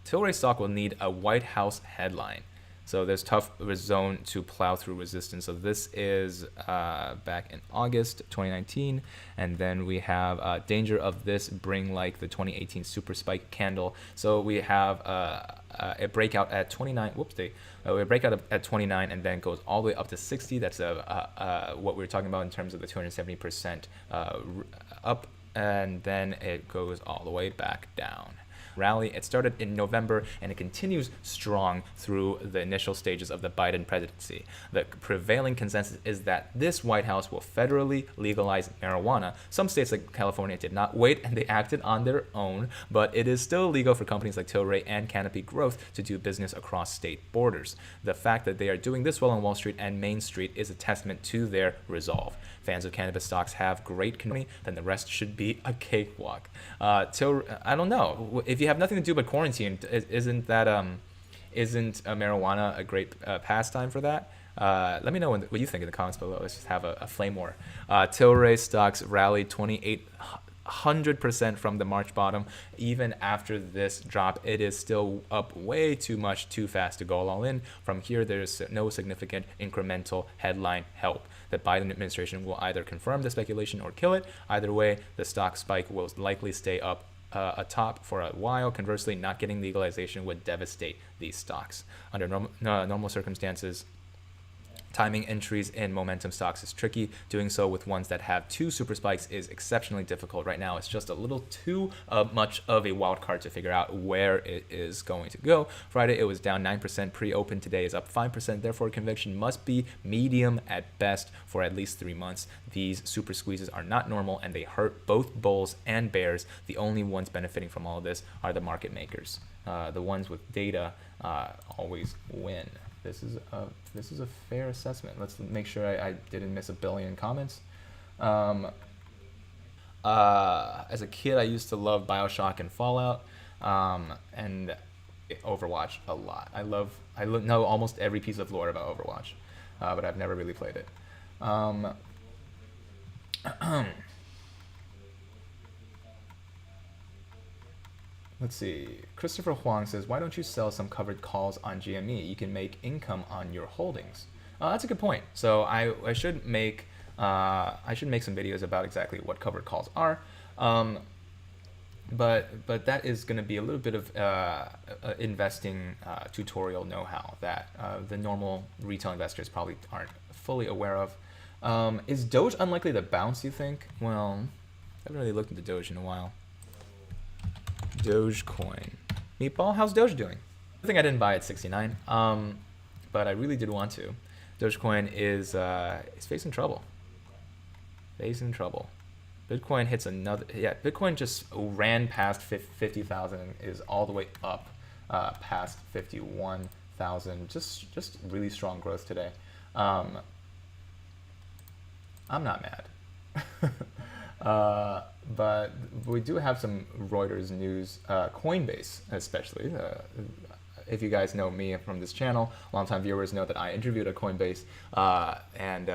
S1: Tilray stock will need a White House headline. So there's tough zone to plow through resistance. So this is back in August 2019. And then we have danger of this bring like the 2018 super spike candle. So we have a breakout at 29. We break out at 29 and then goes all the way up to 60. That's what we were talking about in terms of the 270% up. And then it goes all the way back down. Rally. It started in November and it continues strong through the initial stages of the Biden presidency. The prevailing consensus is that this White House will federally legalize marijuana. Some states like California did not wait and they acted on their own, but it is still legal for companies like Tilray and Canopy Growth to do business across state borders. The fact that they are doing this well on Wall Street and Main Street is a testament to their resolve. Fans of cannabis stocks have great community, then the rest should be a cakewalk. I don't know. If you have nothing to do but quarantine, isn't marijuana a great pastime for that? Let me know what you think in the comments below. Let's just have a flame war. Tilray stocks rallied 2,800% from the March bottom. Even after this drop, it is still up way too much, too fast to go all in. From here, there's no significant incremental headline help. The Biden administration will either confirm the speculation or kill it. Either way, the stock spike will likely stay up atop for a while. Conversely, not getting legalization would devastate these stocks. Under normal circumstances, timing entries in momentum stocks is tricky. Doing so with ones that have two super spikes is exceptionally difficult. Right now, it's just a little too much of a wild card to figure out where it is going to go. Friday, it was down 9% pre-open. Today is up 5%. Therefore, conviction must be medium at best for at least 3 months. These super squeezes are not normal and they hurt both bulls and bears. The only ones benefiting from all of this are the market makers. The ones with data always win. This is a fair assessment. Let's make sure I didn't miss a billion comments. As a kid, I used to love BioShock and Fallout, and Overwatch a lot. I know almost every piece of lore about Overwatch, but I've never really played it. Let's see. Christopher Huang says, why don't you sell some covered calls on GME? You can make income on your holdings. That's a good point. So I should make some videos about exactly what covered calls are. But that is going to be a little bit of investing tutorial know-how that the normal retail investors probably aren't fully aware of. Is Doge unlikely to bounce, you think? Well, I haven't really looked into Doge in a while. Dogecoin. Meatball, how's Doge doing? I think I didn't buy at 69, but I really did want to. Dogecoin is facing trouble. Bitcoin hits another. Yeah, Bitcoin just ran past 50,000 and is all the way up past 51,000. Just really strong growth today. I'm not mad. But we do have some Reuters news, Coinbase especially. If you guys know me from this channel, longtime viewers know that I interviewed at Coinbase, and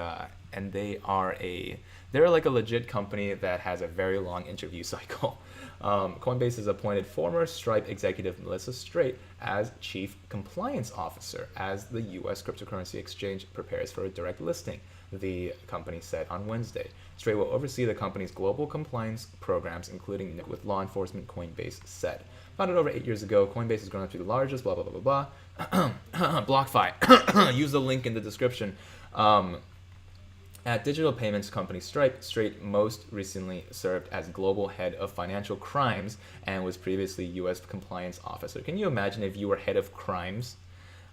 S1: and they're like a legit company that has a very long interview cycle. Coinbase has appointed former Stripe executive Melissa Strait as chief compliance officer as the U.S. cryptocurrency exchange prepares for a direct listing, the company said on Wednesday. Strait will oversee the company's global compliance programs, including with law enforcement, Coinbase said. Founded over 8 years ago, Coinbase has grown up to the largest, blah, blah, blah, blah, blah. BlockFi. Use the link in the description. At digital payments company Stripe, Strait most recently served as global head of financial crimes and was previously U.S. compliance officer. Can you imagine if you were head of crimes?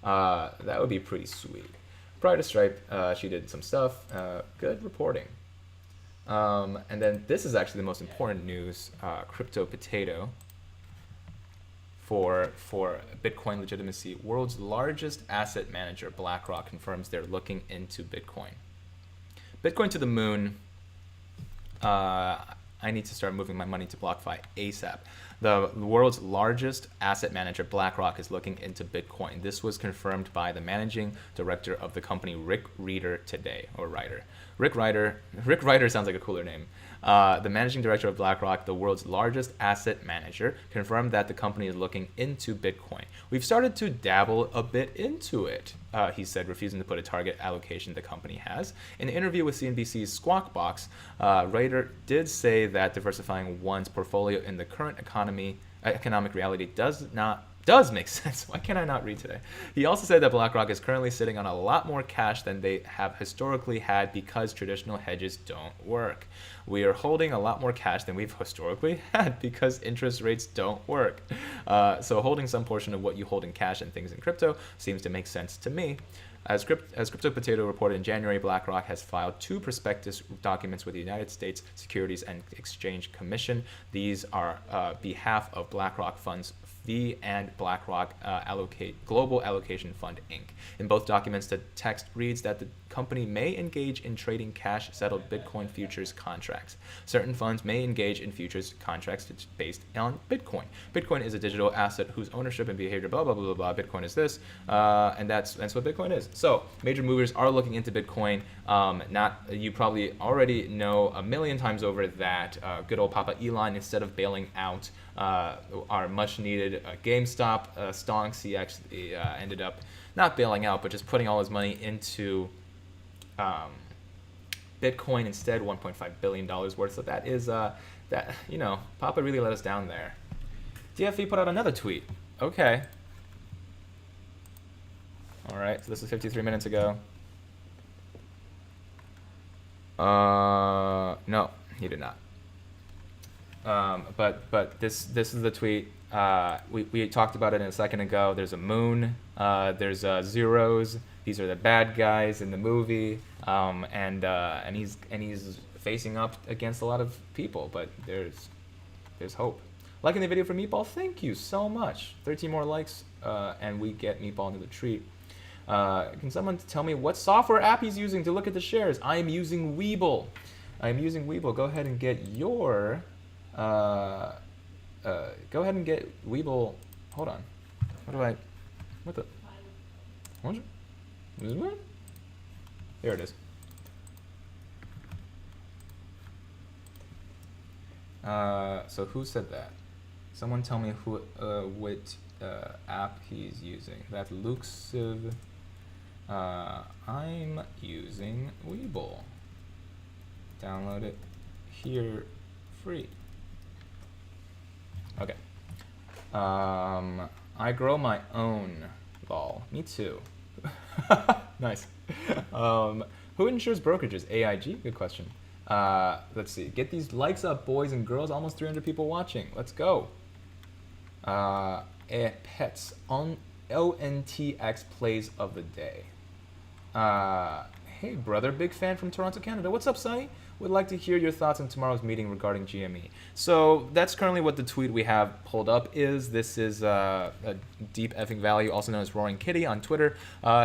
S1: That would be pretty sweet. Prior to Stripe, she did some stuff. Good reporting. And then this is actually the most important news. Crypto potato for Bitcoin legitimacy. World's largest asset manager, Blackrock, confirms they're looking into Bitcoin. Bitcoin to the moon. I need to start moving my money to BlockFi ASAP. The world's largest asset manager, Blackrock, is looking into Bitcoin. This was confirmed by the managing director of the company, Rick Rieder, today, or Ryder. Rick Ryder sounds like a cooler name. The managing director of BlackRock, the world's largest asset manager, confirmed that the company is looking into Bitcoin. We've started to dabble a bit into it, he said, refusing to put a target allocation the company has. In an interview with CNBC's Squawk Box, Ryder did say that diversifying one's portfolio in the current economic reality does make sense. Why can't I not read today? He also said that BlackRock is currently sitting on a lot more cash than they have historically had because traditional hedges don't work. We are holding a lot more cash than we've historically had because interest rates don't work. So holding some portion of what you hold in cash and things in crypto seems to make sense to me. As Crypto Potato reported in January, BlackRock has filed 2 prospectus documents with the United States Securities and Exchange Commission. These are behalf of BlackRock Funds V and BlackRock Global Allocation Fund, Inc. In both documents, the text reads that the company may engage in trading cash-settled Bitcoin futures contracts. Certain funds may engage in futures contracts based on Bitcoin. Bitcoin is a digital asset whose ownership and behavior, blah, blah, blah, blah, blah. Bitcoin is this, and that's what Bitcoin is. So major movers are looking into Bitcoin. You probably already know a million times over that good old Papa Elon, instead of bailing out our much-needed GameStop stonks, he actually ended up not bailing out, but just putting all his money into Bitcoin instead, $1.5 billion worth. So that is Papa really let us down there. DFE put out another tweet. Okay. All right, so this is 53 minutes ago. No, he did not. But this is the tweet. We talked about it a second ago. There's a moon. There's zeros. These are the bad guys in the movie. And he's facing up against a lot of people. But there's hope. Liking the video for Meatball. Thank you so much. 13 more likes, and we get Meatball into the treat. Can someone tell me what software app he's using to look at the shares? I am using WeBull. Go ahead and get your. Go ahead and get WeBull. Hold on. What the? What? There it is. So who said that? Someone tell me what app he's using. That's Lucid. I'm using WeBull. Download it here, free. Okay. I grow my own. Lol. Me too. Nice. Who insures brokerages? AIG? Good question. Let's see. Get these likes up, boys and girls. Almost 300 people watching. Let's go. Pets on ONTX plays of the day. Hey brother, big fan from Toronto, Canada. What's up, Sonny? Would like to hear your thoughts on tomorrow's meeting regarding GME. So that's currently what the tweet we have pulled up is. This is a Deep Effing Value, also known as Roaring Kitty on Twitter.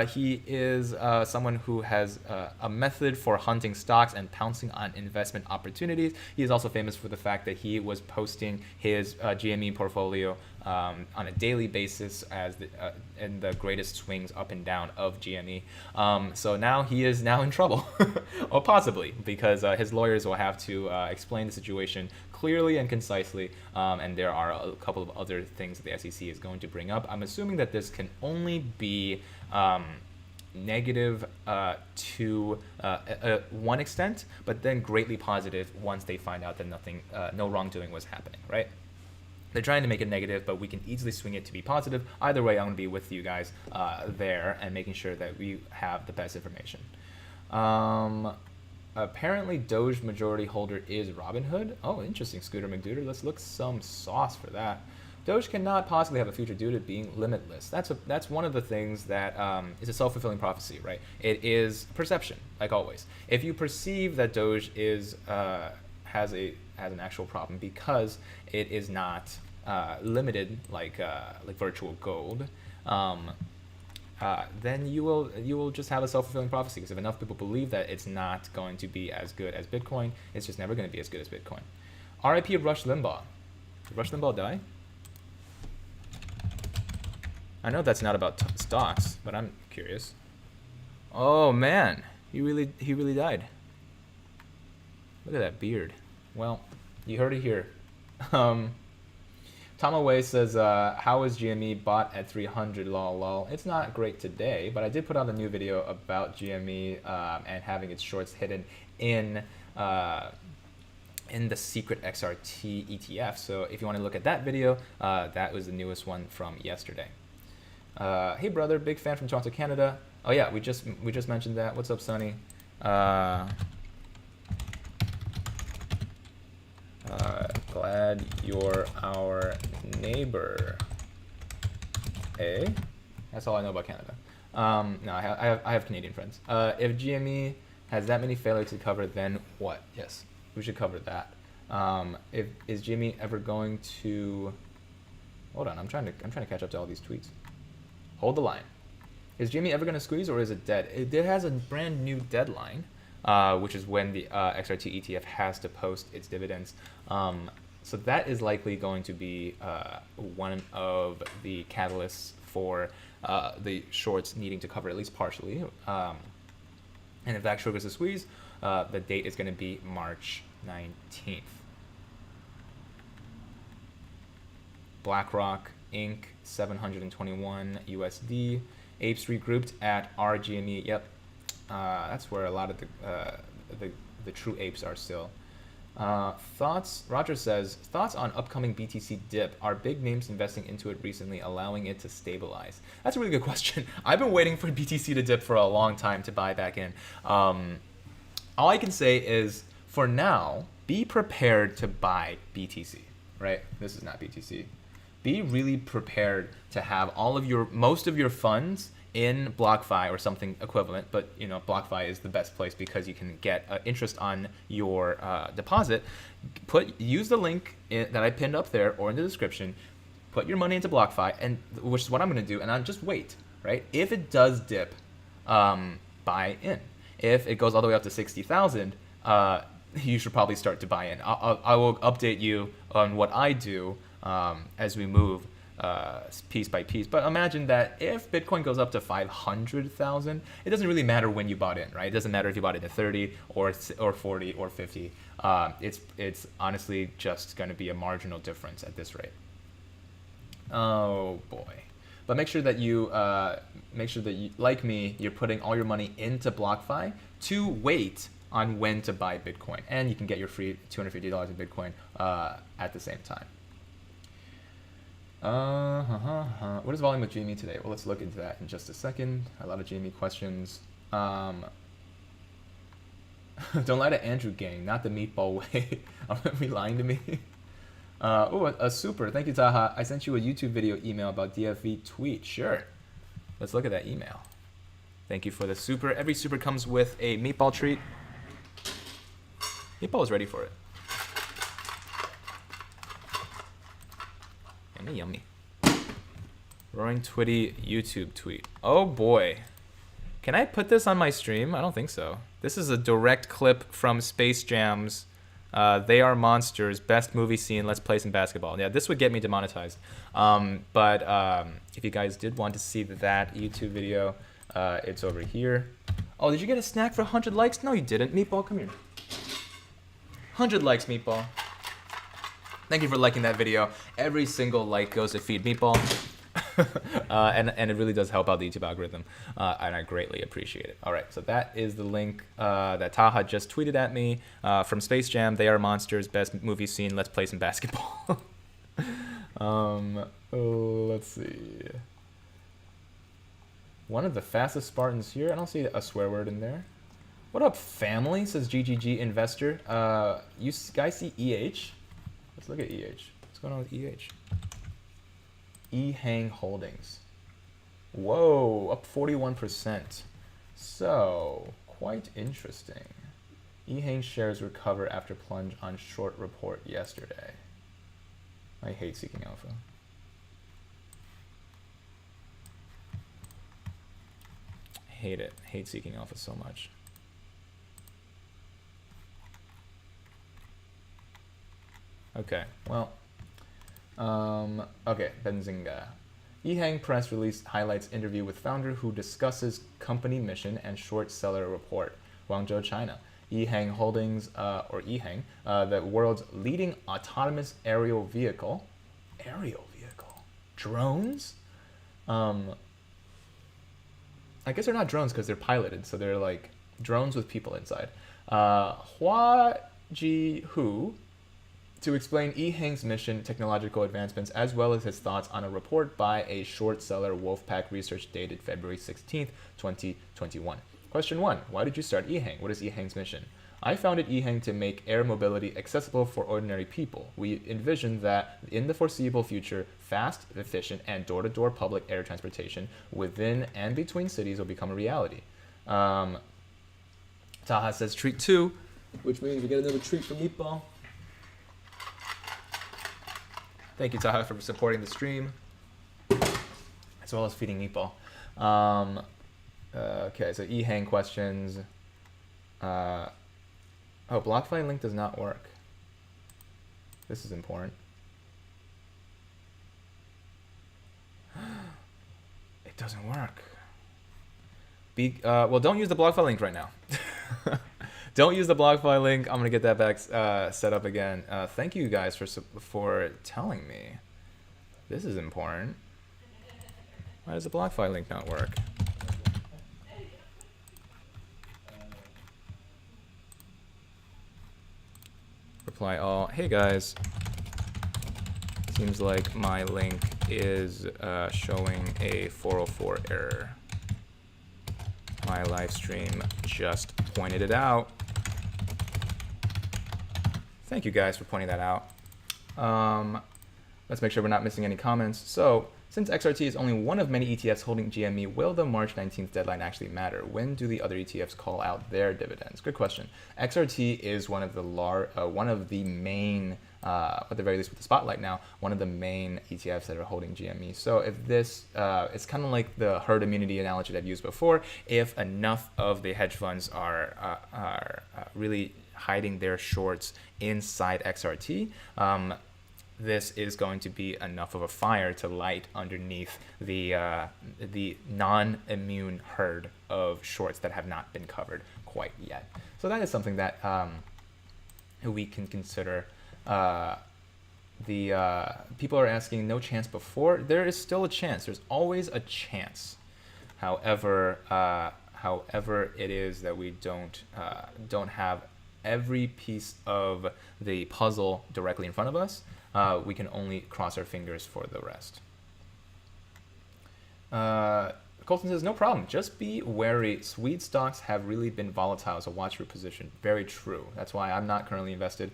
S1: He is someone who has a method for hunting stocks and pouncing on investment opportunities. He is also famous for the fact that he was posting his GME portfolio on a daily basis as in the greatest swings up and down of GME. So now he is now in trouble, or possibly, because his lawyers will have to explain the situation clearly and concisely, and there are a couple of other things that the SEC is going to bring up. I'm assuming that this can only be negative to one extent, but then greatly positive once they find out that no wrongdoing was happening, right? They're trying to make it negative, but we can easily swing it to be positive. Either way, I'm going to be with you guys there and making sure that we have the best information. Apparently, Doge majority holder is Robinhood. Oh, interesting, Scooter McDuder. Let's look some sauce for that. Doge cannot possibly have a future due to being limitless. That's one of the things that is a self-fulfilling prophecy, right? It is perception, like always. If you perceive that Doge is has an actual problem because it is not limited like virtual gold, then you will just have a self-fulfilling prophecy, because if enough people believe that it's not going to be as good as Bitcoin, it's just never going to be as good as Bitcoin. R.I.P. Rush Limbaugh. Did Rush Limbaugh die? I know that's not about stocks, but I'm curious. Oh man, he really died. Look at that beard. Well, you heard it here. Tom Away says, how is GME bought at 300 lol? It's not great today, but I did put out a new video about GME and having its shorts hidden in the secret XRT ETF. So if you want to look at that video, that was the newest one from yesterday. Hey brother, big fan from Toronto, Canada. Oh yeah, we just mentioned that. What's up, Sonny? Glad you're our neighbor. Eh? That's all I know about Canada. No, I have Canadian friends. If GME has that many failures to cover, then what? Yes, we should cover that. Is GME ever going to? Hold on, I'm trying to catch up to all these tweets. Hold the line. Is GME ever going to squeeze, or is it dead? It has a brand new deadline, which is when the XRT ETF has to post its dividends. So that is likely going to be one of the catalysts for the shorts needing to cover at least partially. And if that triggers a squeeze, the date is going to be March 19th. BlackRock Inc. 721 USD. Apes regrouped at RGME. Yep, that's where a lot of the true apes are still. Thoughts? Roger says, thoughts on upcoming BTC dip. Are big names investing into it recently, allowing it to stabilize? That's a really good question. I've been waiting for BTC to dip for a long time to buy back in. All I can say is, for now, be prepared to buy BTC. Right? This is not BTC. Be really prepared to have most of your funds in BlockFi or something equivalent, but BlockFi is the best place because you can get interest on your deposit. Use the link that I pinned up there or in the description. Put your money into BlockFi, and which is what I'm going to do, and I'll just wait. Right? If it does dip, buy in. If it goes all the way up to 60,000, you should probably start to buy in. I will update you on what I do as we move piece by piece. But imagine that if Bitcoin goes up to 500,000, it doesn't really matter when you bought in, right? It doesn't matter if you bought it at 30 or 40 or 50. It's honestly just going to be a marginal difference at this rate. Oh boy. But make sure that you, like me, you're putting all your money into BlockFi to wait on when to buy Bitcoin. And you can get your free $250 in Bitcoin at the same time. What is volume with GME today? Well, let's look into that in just a second. A lot of GME questions. Don't lie to Andrew gang, not the meatball way. Are you lying to me? A super. Thank you, Taha. I sent you a YouTube video email about DFV tweet. Sure. Let's look at that email. Thank you for the super. Every super comes with a meatball treat. Meatball is ready for it. Yummy, yummy. Roaring Twitty YouTube tweet. Oh boy. Can I put this on my stream? I don't think so. This is a direct clip from Space Jam's They Are Monsters, best movie scene, let's play some basketball. Yeah, this would get me demonetized. But if you guys did want to see that YouTube video, it's over here. Oh, did you get a snack for 100 likes? No, you didn't. Meatball, come here. 100 likes, Meatball. Thank you for liking that video. Every single like goes to feed Meatball. And it really does help out the YouTube algorithm, and I greatly appreciate it. All right, so that is the link that Taha just tweeted at me from Space Jam. They Are Monsters, best movie scene, let's play some basketball. Let's see. One of the fastest Spartans here. I don't see a swear word in there. What up, family? Says GGG Investor. You guys see EH? Let's look at EH. What's going on with EH? E-Hang Holdings. Whoa, up 41%. So, quite interesting. E-Hang shares recover after plunge on short report yesterday. I hate Seeking Alpha. Hate it. Hate Seeking Alpha so much. Okay, well. Okay, Benzinga. E-Hang press release highlights interview with founder who discusses company mission and short seller report. Guangzhou, China. E-Hang Holdings, or E-Hang, the world's leading autonomous aerial vehicle. Aerial vehicle? Drones? I guess they're not drones because they're piloted, so they're like drones with people inside. Hua Ji Hu, to explain E-Hang's mission, technological advancements, as well as his thoughts on a report by a short seller Wolfpack Research dated February 16th, 2021. Question 1. Why did you start E-Hang? What is E-Hang's mission? I founded E-Hang to make air mobility accessible for ordinary people. We envision that in the foreseeable future, fast, efficient, and door-to-door public air transportation within and between cities will become a reality. Taha says treat 2, which means we get another treat from Meatball. Thank you, Taha, for supporting the stream, as well as feeding Meatball. Okay, so E-Hang questions. Oh, BlockFi link does not work. This is important. It doesn't work. Well, don't use the BlockFi link right now. Don't use the BlockFi link. I'm gonna get that back set up again. Thank you guys for telling me. This is important. Why does the BlockFi link not work? Reply all. Hey guys. Seems like my link is showing a 404 error. My live stream just pointed it out. Thank you guys for pointing that out. Let's make sure we're not missing any comments. So, since XRT is only one of many ETFs holding GME, will the March 19th deadline actually matter? When do the other ETFs call out their dividends? Good question. XRT is one of the main, at the very least with the spotlight now, one of the main ETFs that are holding GME. So if this, it's kind of like the herd immunity analogy that I've used before. If enough of the hedge funds are really hiding their shorts inside XRT, this is going to be enough of a fire to light underneath the non-immune herd of shorts that have not been covered quite yet. So that is something that we can consider. People are asking no chance before. There is still a chance. There's always a chance. However, it is that we don't have every piece of the puzzle directly in front of us. We can only cross our fingers for the rest. Colton says, no problem. Just be wary. Swede stocks have really been volatile, so watch your position. Very true. That's why I'm not currently invested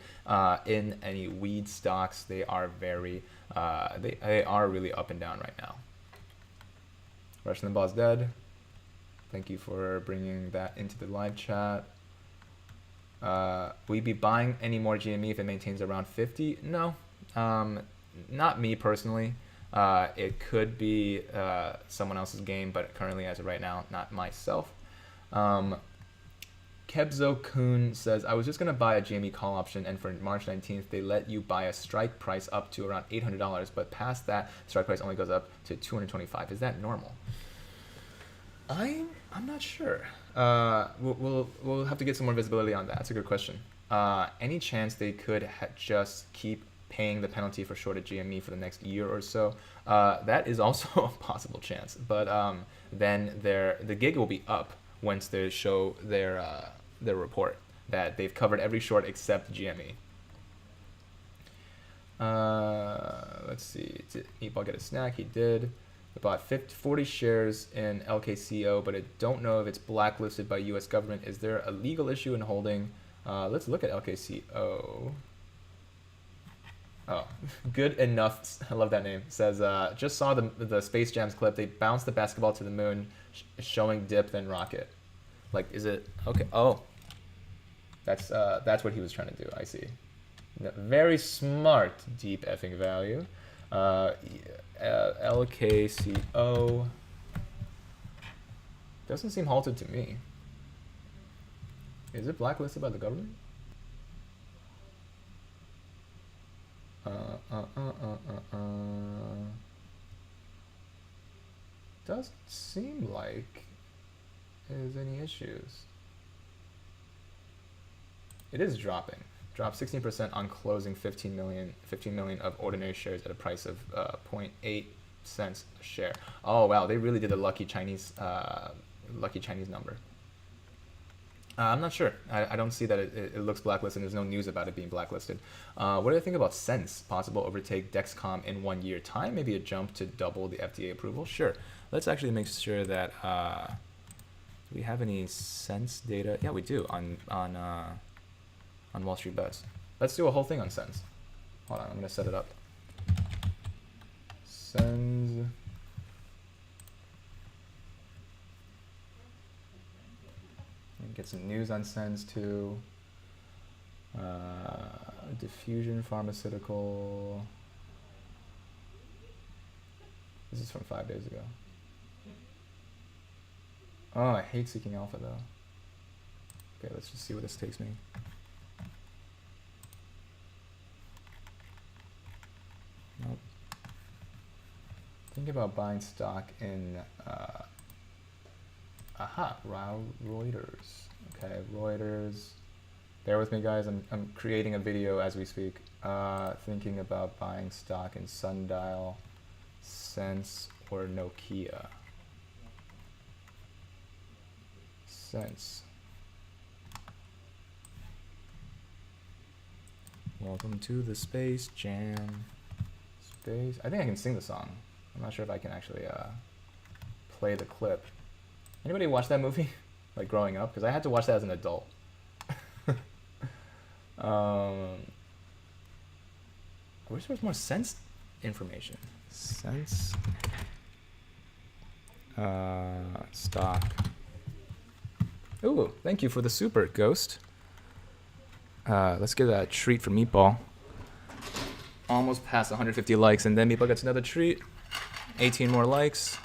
S1: in any weed stocks. They are very, they are really up and down right now. Russian Limbaugh's dead. Thank you for bringing that into the live chat. Will you be buying any more GME if it maintains around 50? No. Not me personally. It could be someone else's game, but currently, as of right now, not myself. Kebzo Kun says, I was just going to buy a GME call option, and for March 19th, they let you buy a strike price up to around $800, but past that, strike price only goes up to $225. Is that normal? I'm not sure. We'll have to get some more visibility on that. That's a good question. Any chance they could just keep paying the penalty for short at GME for the next year or so? That is also a possible chance. But then the gig will be up once they show their report that they've covered every short except GME. Let's see. Did Meatball get a snack? He did. I bought 40 shares in LKCO, but I don't know if it's blacklisted by U.S. government. Is there a legal issue in holding? Let's look at LKCO. Oh, good enough. I love that name. It says, just saw the Space Jams clip. They bounced the basketball to the moon, showing dip then rocket. Like, is it okay? Oh, that's what he was trying to do. I see. Very smart, deep effing value. LKCO doesn't seem halted to me. Is it blacklisted by the government? Doesn't seem like there's any issues. It is dropping. Dropped 16% on closing 15 million of ordinary shares at a price of 0.8 cents a share. Oh wow, they really did a lucky Chinese number. I'm not sure. I don't see that it looks blacklisted. There's no news about it being blacklisted. What do you think about Sense? Possible overtake Dexcom in 1 year time? Maybe a jump to double the FDA approval? Sure. Let's actually make sure that do we have any Sense data? Yeah, we do on WallStreetBets. Let's do a whole thing on Sense. Hold on, I'm gonna set it up. Sense. Get some news on Sense too. Diffusion Pharmaceutical. This is from 5 days ago. Oh, I hate Seeking Alpha though. Okay, let's just see where this takes me. Nope. Think about buying stock in Reuters. Okay, Reuters. Bear with me, guys. I'm creating a video as we speak. Thinking about buying stock in Sundial, Sense, or Nokia. Sense. Welcome to the Space Jam. Space. I think I can sing the song. I'm not sure if I can actually play the clip. Anybody watch that movie, like growing up? Because I had to watch that as an adult. I wish there was more Sense information. Sense. Stock. Ooh, thank you for the super, Ghost. Let's get a treat for Meatball. Almost past 150 likes, and then Meatball gets another treat. 18 more likes.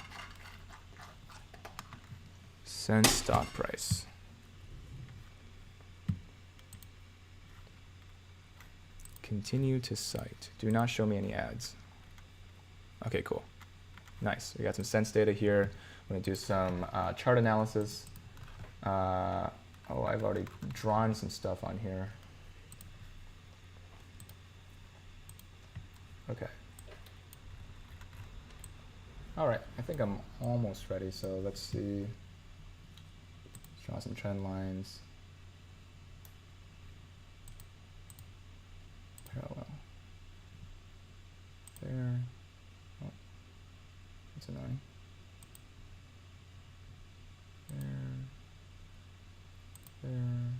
S1: Sense stock price. Continue to cite. Do not show me any ads. Okay, cool. Nice. We got some Sense data here. I'm going to do some chart analysis. Oh, I've already drawn some stuff on here. Okay. All right. I think I'm almost ready. So let's see. Let's draw some trend lines. Parallel. There. Oh, that's annoying. There. There.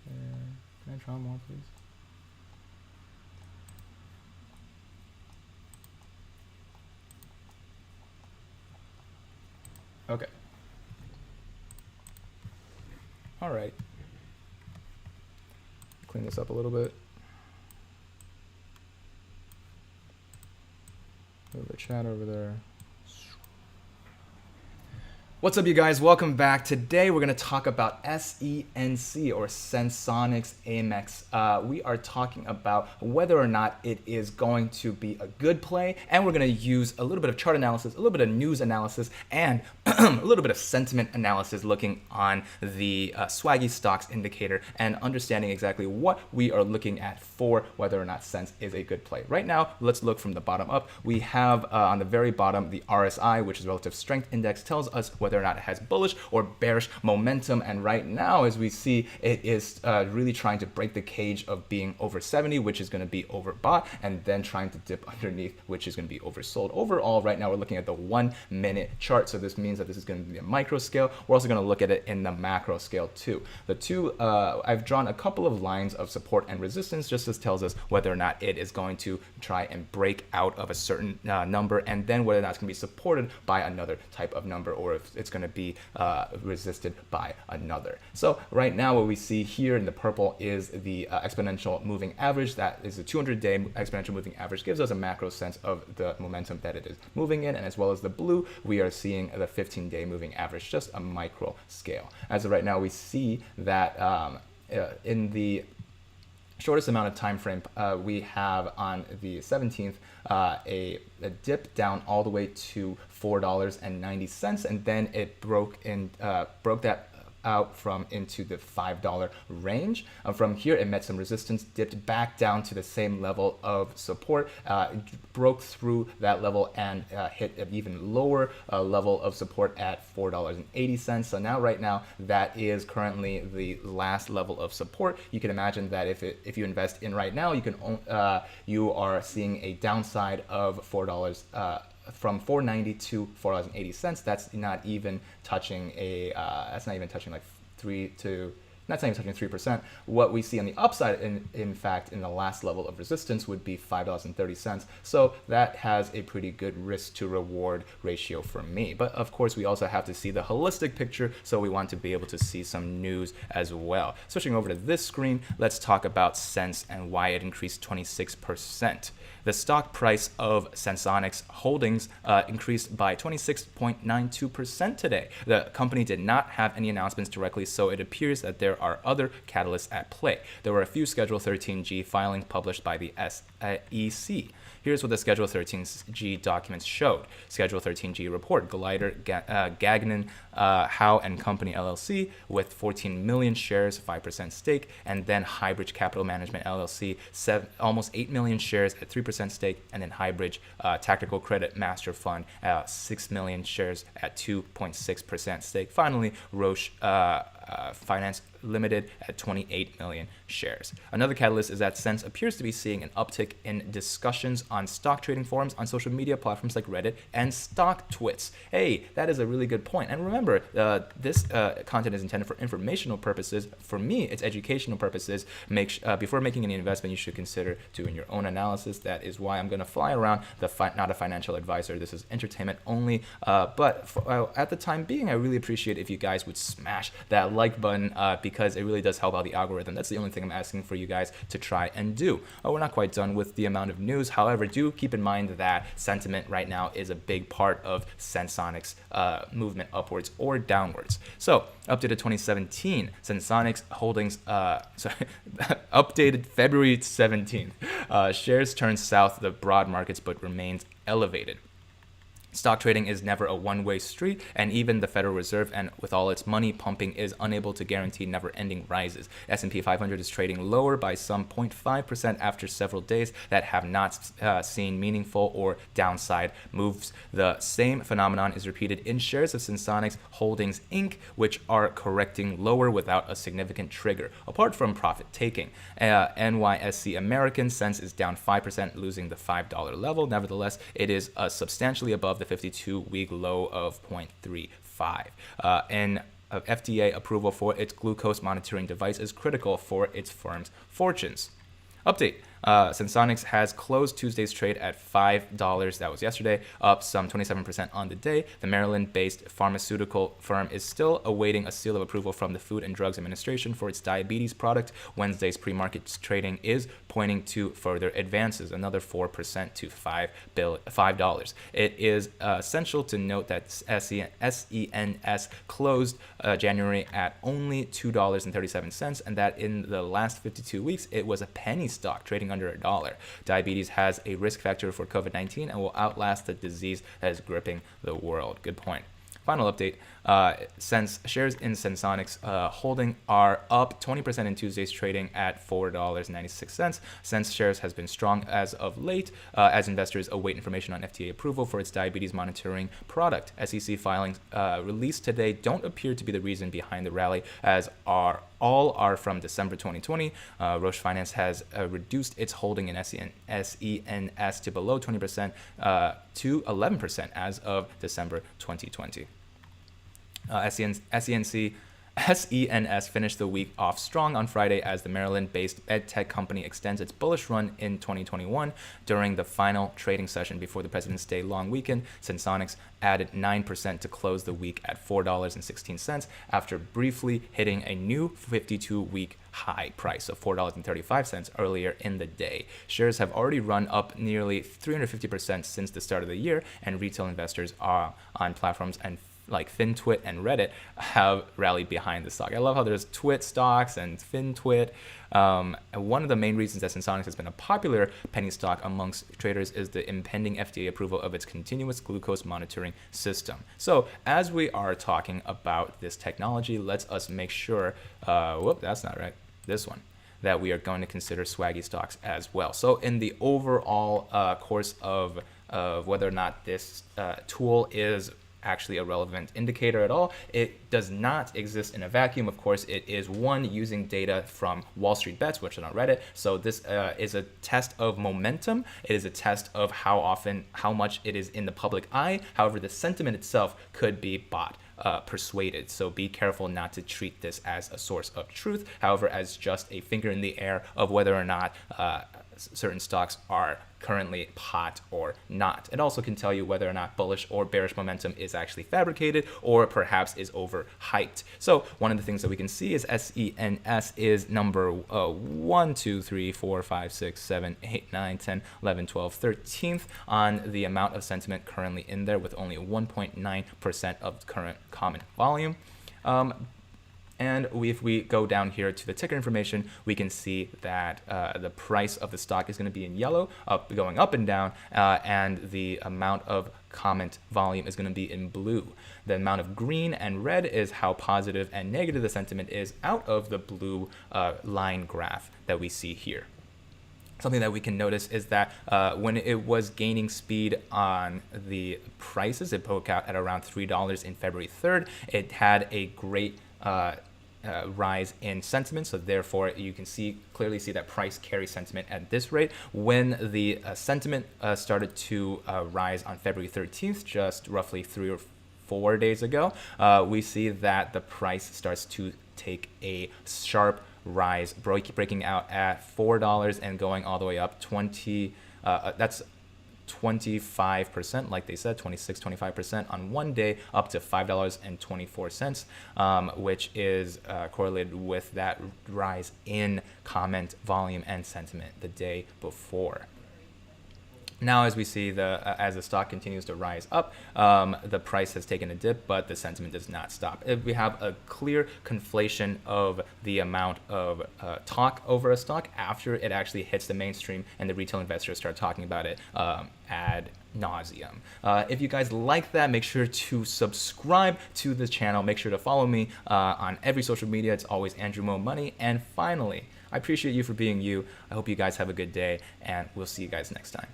S1: There. Can I draw more, please? Okay. All right. Clean this up a little bit. Move the chat over there. What's up, you guys? Welcome back. Today we're going to talk about SENC, or Sensonics Amex. We are talking about whether or not it is going to be a good play, and we're going to use a little bit of chart analysis, a little bit of news analysis, and a little bit of sentiment analysis looking on the Swaggy Stocks indicator and understanding exactly what we are looking at for whether or not Sense is a good play. Right now, let's look from the bottom up. We have on the very bottom the RSI, which is Relative Strength Index, tells us whether or not it has bullish or bearish momentum. And right now, as we see, it is really trying to break the cage of being over 70, which is going to be overbought, and then trying to dip underneath, which is going to be oversold. Overall, right now, we're looking at the 1 minute chart. So this means that this is going to be a micro scale. We're also going to look at it in the macro scale too. The two, I've drawn a couple of lines of support and resistance. Just this tells us whether or not it is going to try and break out of a certain number, and then whether or not it's going to be supported by another type of number, or if it's going to be resisted by another. So right now, what we see here in the purple is the exponential moving average. That is the 200-day exponential moving average, gives us a macro sense of the momentum that it is moving in. And as well as the blue, we are seeing the 15-day moving average, just a micro scale. As of right now, we see that in the shortest amount of time frame, we have on the 17th a dip down all the way to $4.90, and then it broke that out from into the $5 range. From here, it met some resistance, dipped back down to the same level of support, broke through that level, and hit an even lower level of support at $4.80. So now, right now, that is currently the last level of support. You can imagine that if you invest in right now, you are seeing a downside of $4. From $4.90 to $4.80. That's not even touching like 3%. What we see on the upside, in fact, in the last level of resistance would be $5.30. So that has a pretty good risk to reward ratio for me. But of course, we also have to see the holistic picture, so we want to be able to see some news as well. Switching over to this screen, let's talk about Sense and why it increased 26%. The stock price of Sensonics Holdings increased by 26.92% today. The company did not have any announcements directly, so it appears that there are other catalysts at play. There were a few Schedule 13G filings published by the SEC. Here's what the Schedule 13G documents showed. Schedule 13G report, Glider, Gagnon, Howe and Company LLC with 14 million shares, 5% stake, and then Highbridge Capital Management LLC, almost 8 million shares at 3% stake, and then Highbridge Tactical Credit Master Fund, 6 million shares at 2.6% stake. Finally, Roche Finance Limited at 28 million shares. Another catalyst is that Sense appears to be seeing an uptick in discussions on stock trading forums on social media platforms like Reddit and StockTwits. Hey, that is a really good point. And remember, this content is intended for informational purposes. For me, it's educational purposes. Before making any investment, you should consider doing your own analysis. That is why I'm going to fly around. Not a financial advisor. This is entertainment only. But at the time being, I really appreciate if you guys would smash that like button because it really does help out the algorithm. That's the only thing I'm asking for you guys to try and do. We're not quite done with the amount of news. However, do keep in mind that sentiment right now is a big part of Sensonics movement upwards or downwards. So, updated 2017, Sensonics Holdings, updated February 17th. Shares turned south the broad markets but remains elevated. Stock trading is never a one-way street, and even the Federal Reserve, and with all its money pumping, is unable to guarantee never-ending rises. S&P 500 is trading lower by some 0.5% after several days that have not seen meaningful or downside moves. The same phenomenon is repeated in shares of Sensonics Holdings Inc., which are correcting lower without a significant trigger, apart from profit-taking. NYSE American Sense is down 5%, losing the $5 level. Nevertheless, it is substantially above the 52-week low of 0.35. And FDA approval for its glucose monitoring device is critical for its firm's fortunes. Update. Sensonics has closed Tuesday's trade at $5. That was yesterday, up some 27% on the day. The Maryland-based pharmaceutical firm is still awaiting a seal of approval from the Food and Drugs Administration for its diabetes product. Wednesday's pre-market trading is pointing to further advances, another 4% to $5. It is essential to note that SENS closed January at only $2.37, and that in the last 52 weeks, it was a penny stock trading under $1. Diabetes has a risk factor for COVID-19 and will outlast the disease that is gripping the world. Good point. Final update, since shares in Sensonics holding are up 20% in Tuesday's trading at $4.96. Since shares has been strong as of late, as investors await information on FDA approval for its diabetes monitoring product. SEC filings released today don't appear to be the reason behind the rally, as all are from December 2020. Roche Finance has reduced its holding in SENS to below 20% to 11% as of December 2020. SENS finished the week off strong on Friday as the Maryland-based edtech company extends its bullish run in 2021. During the final trading session before the President's Day long weekend, Sensonics added 9% to close the week at $4.16 after briefly hitting a new 52-week high price of $4.35 earlier in the day. Shares have already run up nearly 350% since the start of the year, and retail investors are on platforms and like FinTwit and Reddit have rallied behind the stock. I love how there's Twit stocks and FinTwit. And one of the main reasons that Sensonics has been a popular penny stock amongst traders is the impending FDA approval of its continuous glucose monitoring system. So as we are talking about this technology, let's us make sure, that's not right, this one, that we are going to consider swaggy stocks as well. So in the overall course of whether or not this tool is actually a relevant indicator at all, it does not exist in a vacuum. Of course, it is one using data from WallStreetBets, which is on Reddit. So this is a test of momentum. It is a test of how much it is in the public eye. However, the sentiment itself could be bought, persuaded. So be careful not to treat this as a source of truth. However, as just a finger in the air of whether or not certain stocks are currently hot or not. It also can tell you whether or not bullish or bearish momentum is actually fabricated or perhaps is overhyped. So one of the things that we can see is SENS is number 1, 2, 3, 4, 5, 6, 7, 8, 9, 10, 11, 12, 13th on the amount of sentiment currently in there, with only 1.9% of current common volume. And if we go down here to the ticker information, we can see that the price of the stock is going to be in yellow, going up and down, and the amount of comment volume is going to be in blue. The amount of green and red is how positive and negative the sentiment is out of the blue line graph that we see here. Something that we can notice is that when it was gaining speed on the prices, it broke out at around $3 in February 3rd. It had a great rise in sentiment, so therefore you can clearly see that price carries sentiment at this rate. When the sentiment started to rise on February 13th, just roughly 3 or 4 days ago, we see that the price starts to take a sharp rise, breaking out at $4 and going all the way up 25%, like they said, 25% on one day, up to $5.24, which is correlated with that rise in comment volume and sentiment the day before. Now, as we see, as the stock continues to rise up, the price has taken a dip, but the sentiment does not stop. We have a clear conflation of the amount of talk over a stock after it actually hits the mainstream and the retail investors start talking about it ad nauseum. If you guys like that, make sure to subscribe to the channel. Make sure to follow me on every social media. It's always Andrew Mo Money. And finally, I appreciate you for being you. I hope you guys have a good day, and we'll see you guys next time.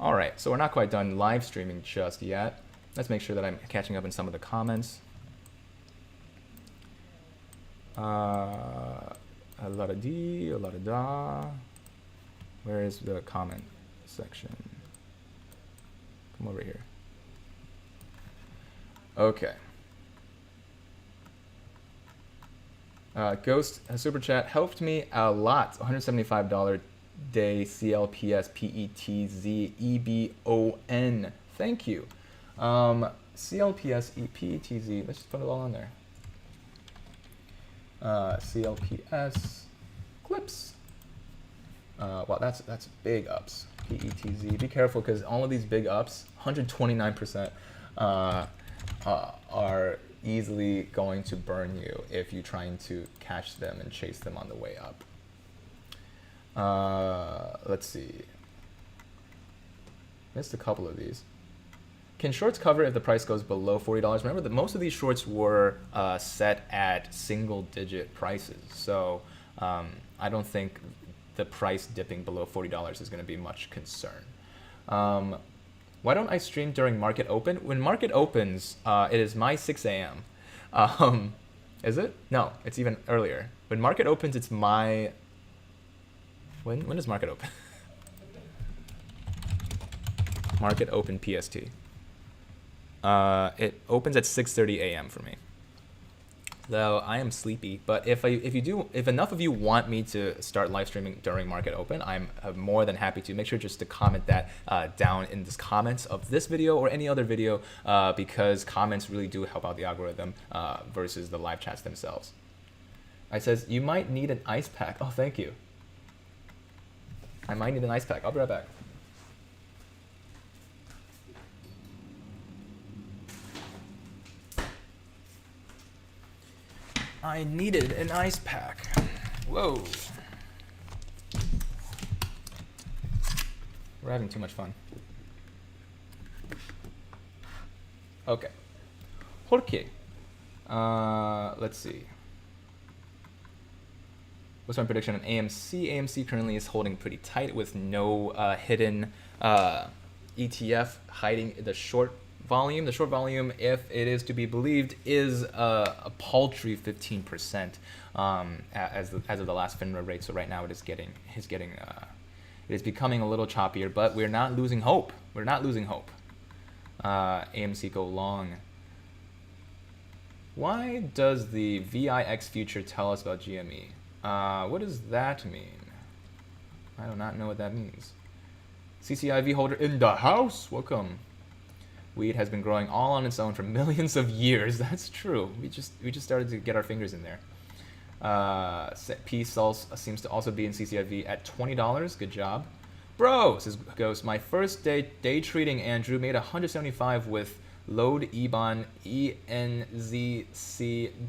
S1: All right, so we're not quite done live streaming just yet. Let's make sure that I'm catching up in some of the comments. A lot of D, a lot of da. Where is the comment section? Come over here. Okay. Ghost Super Chat helped me a lot. $175 day CLPS PETZ EBON. Thank you. CLPS PETZ. Let's just put it all on there. CLPS clips. Wow, that's big ups. PETZ. Be careful because all of these big ups, 129%, are easily going to burn you if you're trying to catch them and chase them on the way up. Let's see. Missed a couple of these. Can shorts cover if the price goes below $40? Remember that most of these shorts were set at single-digit prices, so I don't think the price dipping below $40 is going to be much concern. Why don't I stream during market open? When market opens, it is my 6 a.m. Is it? No, it's even earlier. When market opens, it's my... When does market open? Market open PST. It opens at 6:30 a.m. for me. Though I am sleepy, but if enough of you want me to start live streaming during market open, I'm more than happy to. Make sure just to comment that down in the comments of this video or any other video, because comments really do help out the algorithm versus the live chats themselves. I says you might need an ice pack. Oh, thank you. I might need an ice pack. I'll be right back. I needed an ice pack. Whoa. We're having too much fun. Okay. Jorge. Let's see. What's my prediction on AMC? AMC currently is holding pretty tight with no hidden ETF hiding the short volume. The short volume, if it is to be believed, is a paltry 15% as of the last FINRA rate. So right now it is becoming a little choppier, but we're not losing hope. We're not losing hope. AMC go long. Why does the VIX future tell us about GME? What does that mean? I do not know what that means. CCIV holder in the house. Welcome. Weed has been growing all on its own for millions of years. That's true. We just started to get our fingers in there. P seems to also be in CCIV at $20. Good job. Bro, says Ghost, my first day trading, Andrew, made 175 with load EBON, ENZC,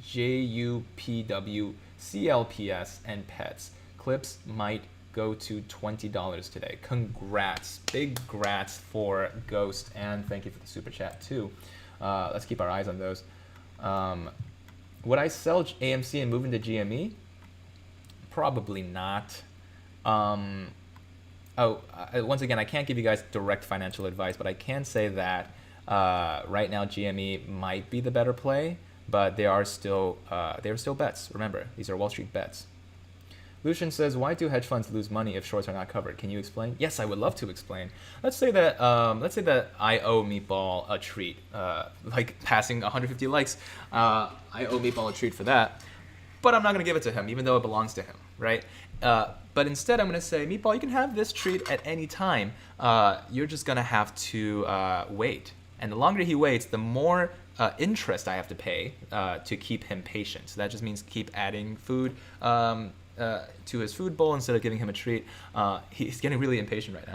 S1: JUPW, CLPS, and pets. Clips might go to $20 today. Congrats. Big grats for Ghost, and thank you for the super chat too. Let's keep our eyes on those. Would I sell AMC and move into GME? Probably not. Once again, I can't give you guys direct financial advice, but I can say that right now GME might be the better play, but they are still bets. Remember, these are Wall Street bets. Lucian says, why do hedge funds lose money if shorts are not covered? Can you explain? Yes, I would love to explain. Let's say that I owe Meatball a treat, like passing 150 likes. I owe Meatball a treat for that, but I'm not going to give it to him, even though it belongs to him, right? But instead, I'm going to say, Meatball, you can have this treat at any time. You're just going to have to wait. And the longer he waits, the more interest I have to pay to keep him patient. So that just means keep adding food to his food bowl instead of giving him a treat. He's getting really impatient right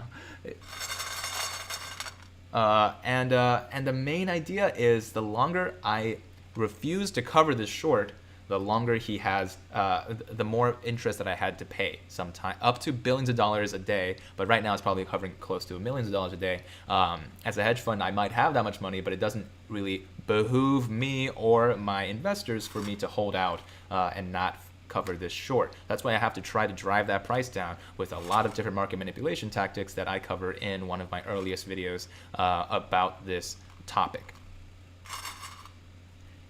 S1: now. And the main idea is the longer I refuse to cover this short, the longer he has, the more interest that I had to pay, sometime up to billions of dollars a day. But right now it's probably covering close to millions of dollars a day. As a hedge fund, I might have that much money, but it doesn't really behoove me or my investors for me to hold out and not cover this short. That's why I have to try to drive that price down with a lot of different market manipulation tactics that I cover in one of my earliest videos about this topic.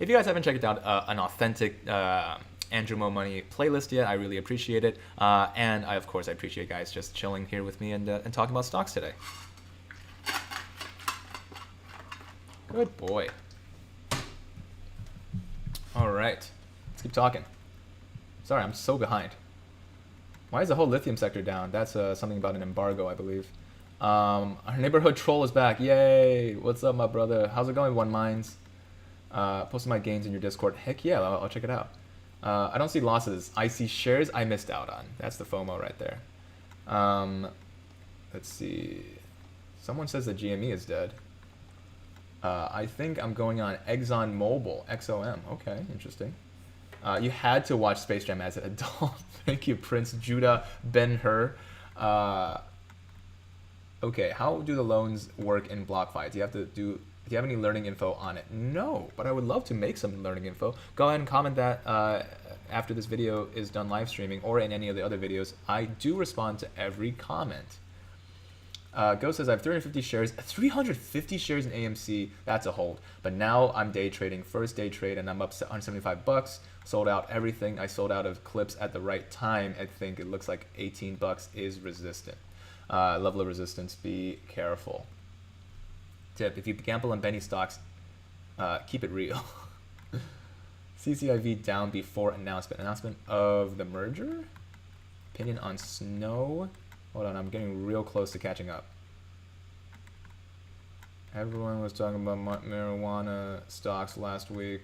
S1: If you guys haven't checked out an authentic Andrew Mo Money playlist yet, I really appreciate it. And I appreciate guys just chilling here with me and talking about stocks today. Good boy. All right, let's keep talking. Sorry, I'm so behind. Why is the whole lithium sector down? That's something about an embargo, I believe. Our neighborhood troll is back. Yay! What's up, my brother? How's it going, One Minds? Posting my gains in your Discord. Heck yeah, I'll check it out. I don't see losses. I see shares I missed out on. That's the FOMO right there. Let's see. Someone says that GME is dead. I think I'm going on ExxonMobil. XOM. Okay, interesting. You had to watch Space Jam as an adult. Thank you, Prince Judah Ben-Hur. Okay, how do the loans work in BlockFi? Do you have any learning info on it? No, but I would love to make some learning info. Go ahead and comment that after this video is done live streaming or in any of the other videos. I do respond to every comment. Go says I have 350 shares. 350 shares in AMC. That's a hold. But now I'm day trading. First day trade, and I'm up $175. Sold out everything. I sold out of clips at the right time. I think it looks like $18 is resistant. Level of resistance. Be careful. Tip: if you gamble on penny stocks, keep it real. CCIV down before announcement. Announcement of the merger? Opinion on Snow? Hold on, I'm getting real close to catching up. Everyone was talking about marijuana stocks last week.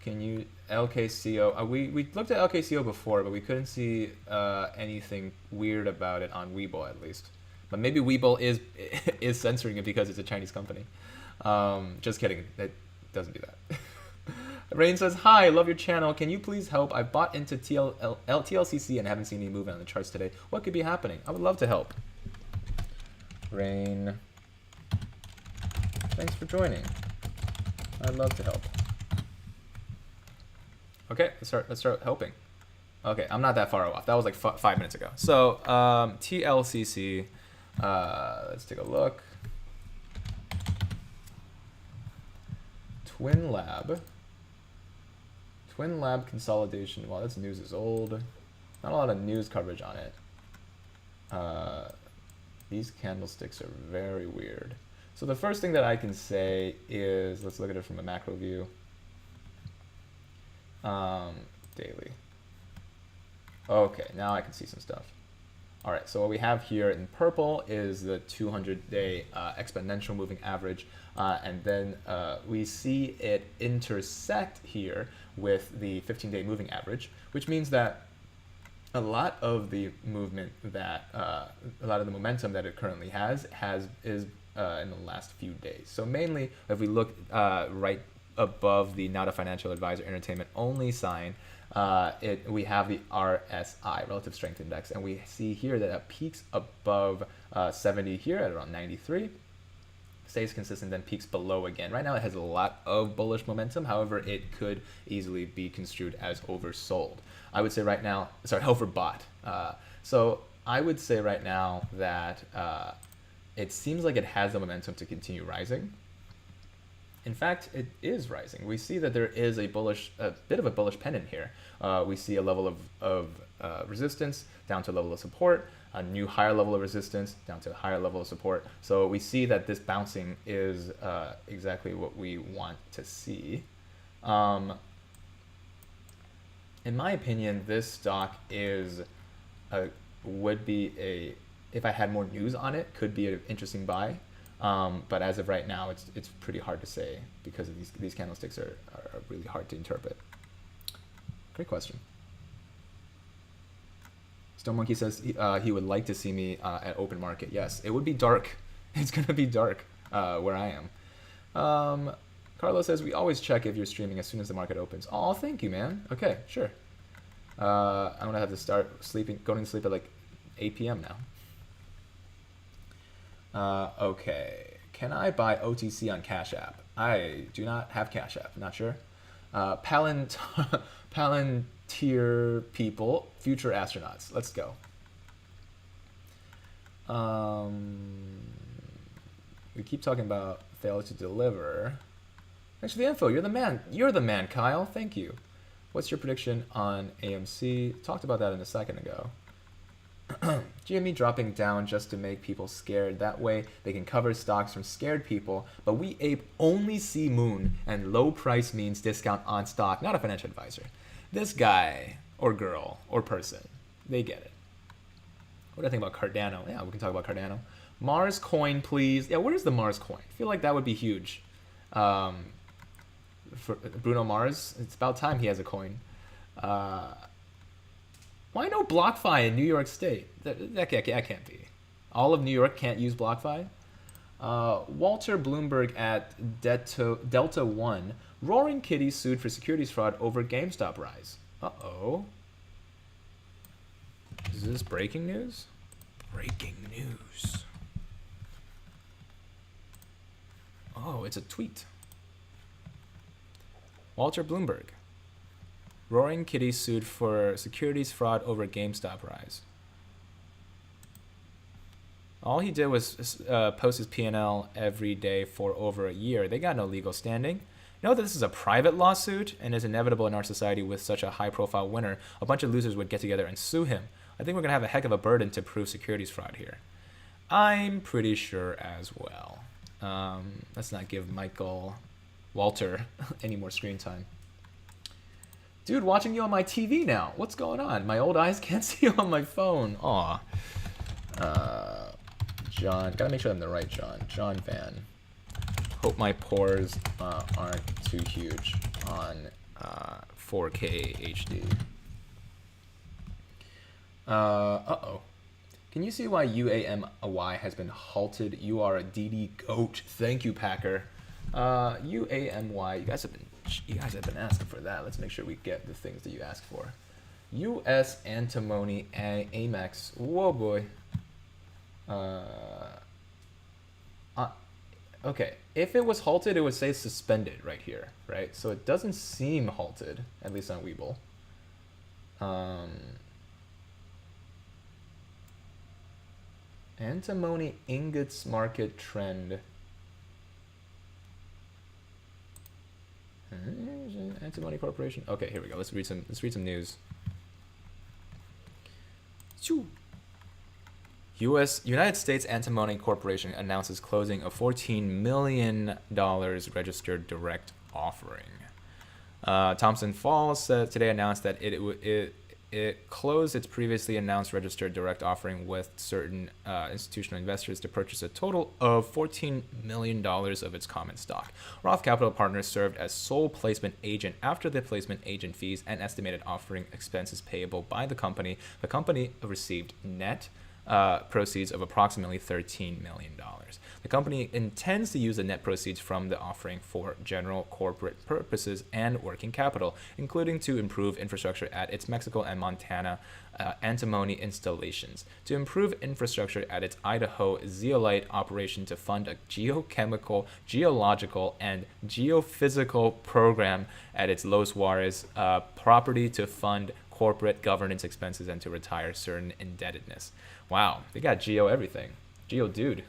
S1: Can you... LKCO... we looked at LKCO before, but we couldn't see anything weird about it on WeBull, at least. But maybe WeBull is censoring it because it's a Chinese company. Just kidding. It doesn't do that. Rain says, hi, love your channel. Can you please help? I bought into TLCC and haven't seen any movement on the charts today. What could be happening? I would love to help. Rain. Thanks for joining. I'd love to help. Okay, let's start helping. Okay, I'm not that far off. That was like 5 minutes ago. So, TLCC. Let's take a look. Twin Lab consolidation. Well, this news is old. Not a lot of news coverage on it. These candlesticks are very weird. So the first thing that I can say is, let's look at it from a macro view. Daily. Okay, now I can see some stuff. All right, so what we have here in purple is the 200-day exponential moving average, and then we see it intersect here with the 15-day moving average, which means that a lot of the movement that, a lot of the momentum that it currently is in the last few days. So mainly, if we look right above the not a financial advisor entertainment only sign, we have the RSI, Relative Strength Index, and we see here that it peaks above 70 here at around 93, stays consistent, then peaks below again. Right now it has a lot of bullish momentum, however, it could easily be construed as oversold. I would say right now, sorry, overbought. So I would say right now that it seems like it has the momentum to continue rising. In fact, it is rising. We see that there is a bit of a bullish pennant here. We see a level of resistance down to a level of support, a new higher level of resistance down to a higher level of support. So we see that this bouncing is exactly what we want to see. In my opinion, this stock would be if I had more news on it, could be an interesting buy. But as of right now, it's pretty hard to say because of these candlesticks are really hard to interpret. Great question. Stone Monkey says he would like to see me at open market. Yes, it would be dark. It's going to be dark where I am. Carlos says we always check if you're streaming as soon as the market opens. Oh, thank you, man. Okay, sure. I'm going to have to start going to sleep at like 8 p.m. now. Okay, can I buy OTC on Cash App? I do not have Cash App, not sure. Palantir people, future astronauts. Let's go. We keep talking about fail to deliver. Thanks for the info. You're the man. You're the man, Kyle. Thank you. What's your prediction on AMC? Talked about that in a second ago. GME dropping down just to make people scared. That way they can cover stocks from scared people. But we ape only see moon, and low price means discount on stock, not a financial advisor. This guy or girl or person They get it. What do I think about Cardano? Yeah, we can talk about Cardano. Mars coin, please. Yeah, where's the Mars coin? I feel like that would be huge. For Bruno Mars, it's about time he has a coin. Why no BlockFi in New York State? That can't be. All of New York can't use BlockFi? Walter Bloomberg at Delta One. Roaring Kitty sued for securities fraud over GameStop rise. Uh-oh. Is this breaking news? Breaking news. Oh, it's a tweet. Walter Bloomberg. Roaring Kitty sued for securities fraud over GameStop rise. All he did was post his P&L every day for over a year. They got no legal standing. You know that this is a private lawsuit and is inevitable in our society with such a high-profile winner. A bunch of losers would get together and sue him. I think we're going to have a heck of a burden to prove securities fraud here. I'm pretty sure as well. Let's not give Walter any more screen time. Dude, watching you on my TV now. What's going on? My old eyes can't see you on my phone. Aw. John. Gotta make sure I'm the right John. John Van. Hope my pores aren't too huge on 4K HD. Uh-oh. Can you see why UAMY has been halted? You are a DD goat. Thank you, Packer. UAMY. You guys have been asking for that. Let's make sure we get the things that you asked for. US Antimony Amex. Whoa, boy. Okay. If it was halted, it would say suspended right here, right? So it doesn't seem halted, at least on WeBull. Antimony ingots market trend. Antimony Corporation. Okay, here we go. Let's read some news. United States Antimony Corporation announces closing a $14 million registered direct offering. Thompson Falls today announced that it closed its previously announced registered direct offering with certain institutional investors to purchase a total of $14 million of its common stock. Roth Capital Partners served as sole placement agent after the placement agent fees and estimated offering expenses payable by the company. The company received net proceeds of approximately $13 million. The company intends to use the net proceeds from the offering for general corporate purposes and working capital, including to improve infrastructure at its Mexico and Montana antimony installations, to improve infrastructure at its Idaho zeolite operation, to fund a geochemical, geological, and geophysical program at its Los Juarez property, to fund corporate governance expenses, and to retire certain indebtedness. Wow, they got Geo everything. Geo dude.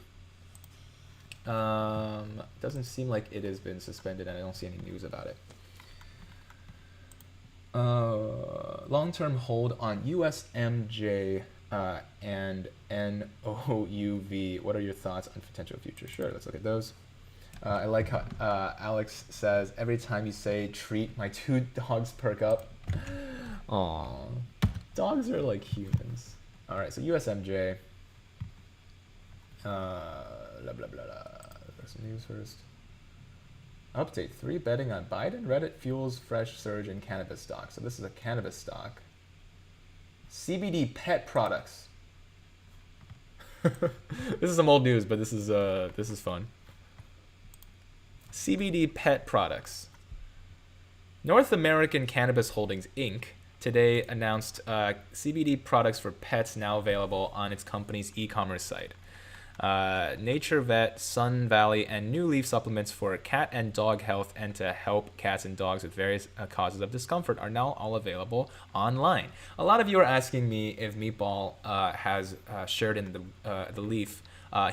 S1: Doesn't seem like it has been suspended, and I don't see any news about it. Long-term hold on USMJ and NOUV. What are your thoughts on potential future? Sure, let's look at those. I like how Alex says, every time you say treat, my two dogs perk up. Aww. Dogs are like humans. All right, so USMJ. Blah, blah, blah, blah. There's some news first. Update 3, betting on Biden. Reddit fuels fresh surge in cannabis stock. So this is a cannabis stock. CBD pet products. This is some old news, but this is fun. CBD pet products. North American Cannabis Holdings, Inc. today announced CBD products for pets now available on its company's e-commerce site. Nature Vet, Sun Valley, and New Leaf supplements for cat and dog health and to help cats and dogs with various causes of discomfort are now all available online. A lot of you are asking me if Meatball has shared in the Leaf.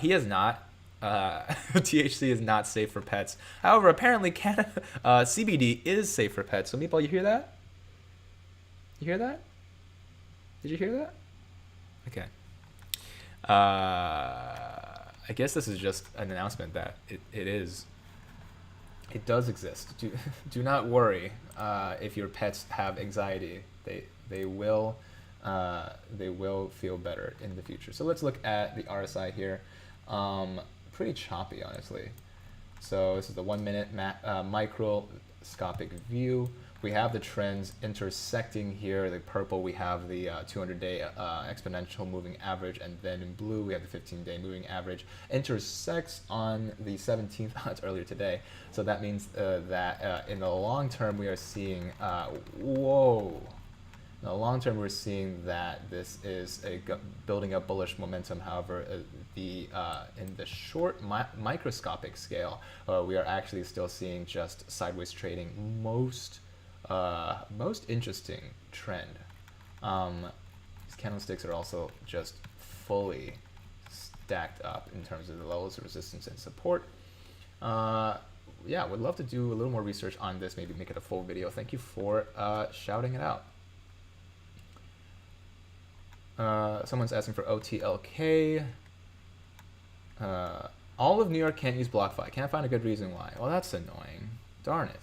S1: He has not. THC is not safe for pets. However, apparently CBD is safe for pets. So Meatball, you hear that? You hear that? Did you hear that? Okay. I guess this is just an announcement that it does exist. Do not worry if your pets have anxiety. They will they will feel better in the future. So let's look at the RSI here. Pretty choppy, honestly. So this is the 1 minute microscopic view. We have the trends intersecting here. The purple, we have the 200-day exponential moving average, and then in blue, we have the 15-day moving average. Intersects on the 17th, it's earlier today. So that means that in the long term, we are seeing, whoa. In the long term, we're seeing that this is building up bullish momentum. However, in the short microscopic scale, we are actually still seeing just sideways trading. Most interesting trend. These candlesticks are also just fully stacked up in terms of the levels of resistance and support. Yeah, would love to do a little more research on this, maybe make it a full video. Thank you for shouting it out. Someone's asking for OTLK. All of New York can't use BlockFi. Can't find a good reason why. Well, that's annoying. Darn it.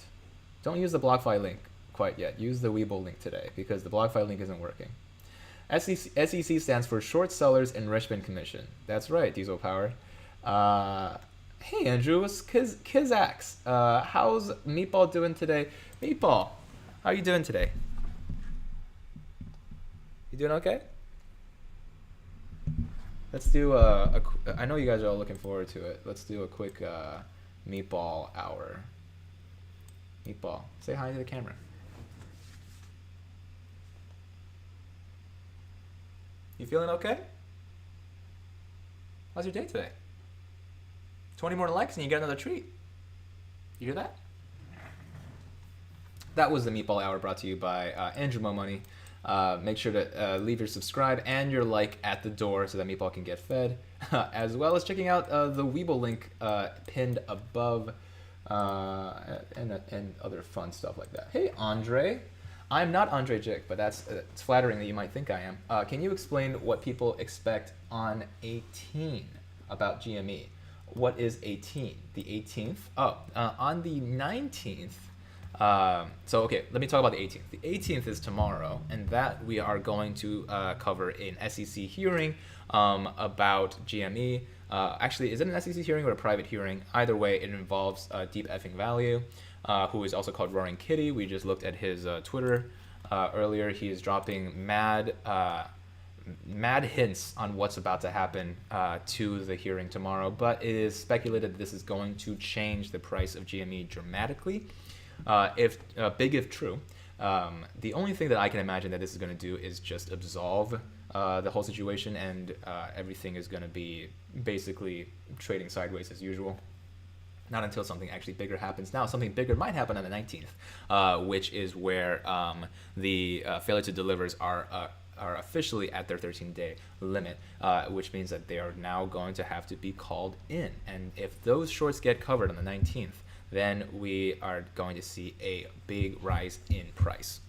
S1: Don't use the BlockFi link quite yet. Use the WeBull link today because the BlockFi link isn't working. SEC stands for Short Sellers Enrichment Commission. That's right, Diesel Power. Hey, Andrew, it's Kizax. How's Meatball doing today? Meatball, how are you doing today? You doing okay? Let's do I know you guys are all looking forward to it. Let's do a quick Meatball hour. Meatball, say hi to the camera. You feeling okay? How's your day today? 20 more likes and you get another treat. You hear that? That was the Meatball Hour brought to you by Andrew Mo Money. Make sure to leave your subscribe and your like at the door so that Meatball can get fed, as well as checking out the WeBull link pinned above, and other fun stuff like that. Hey, Andre. I'm not Andre Jick, but it's flattering that you might think I am. Can you explain what people expect on 18 about GME? What is 18? The 18th? Oh, on the 19th. So, okay, let me talk about the 18th. The 18th is tomorrow, and that we are going to cover an SEC hearing about GME. Actually, is it an SEC hearing or a private hearing? Either way, it involves Deep Effing Value, who is also called Roaring Kitty. We just looked at his Twitter earlier. He is dropping mad hints on what's about to happen to the hearing tomorrow, but it is speculated that this is going to change the price of GME dramatically. If true. The only thing that I can imagine that this is going to do is just absolve the whole situation, and everything is going to be basically trading sideways as usual. Not until something actually bigger happens. Now, something bigger might happen on the 19th, which is where the failure to delivers are officially at their 13-day limit, which means that they are now going to have to be called in. And if those shorts get covered on the 19th, then we are going to see a big rise in price.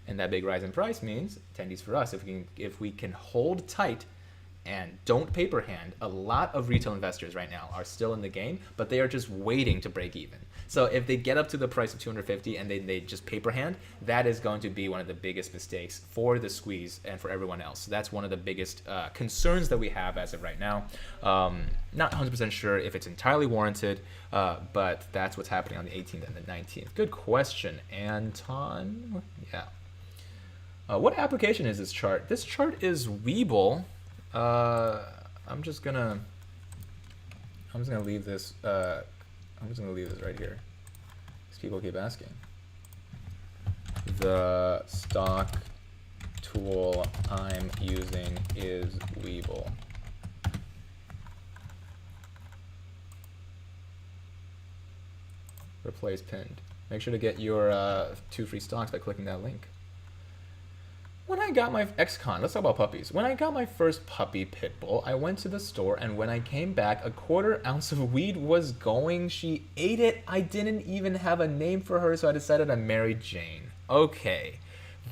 S1: And that big rise in price means attendees for us. If we can hold tight and don't paper hand, a lot of retail investors right now are still in the game, but they are just waiting to break even. So if they get up to the price of 250 and they just paper hand, that is going to be one of the biggest mistakes for the squeeze and for everyone else. So that's one of the biggest concerns that we have as of right now. Not 100% sure if it's entirely warranted, but that's what's happening on the 18th and the 19th. Good question, Anton. Yeah. What application is this chart? This chart is WeBull. I'm just gonna leave this. I'm just gonna leave this right here, because people keep asking. The stock tool I'm using is WeBull. Replace pinned. Make sure to get your 2 free stocks by clicking that link. When I got my ex-con, let's talk about puppies. When I got my first puppy pit bull, I went to the store, and when I came back, a 1/4 ounce of weed was going. She ate it. I didn't even have a name for her, so I decided on Mary Jane. Okay,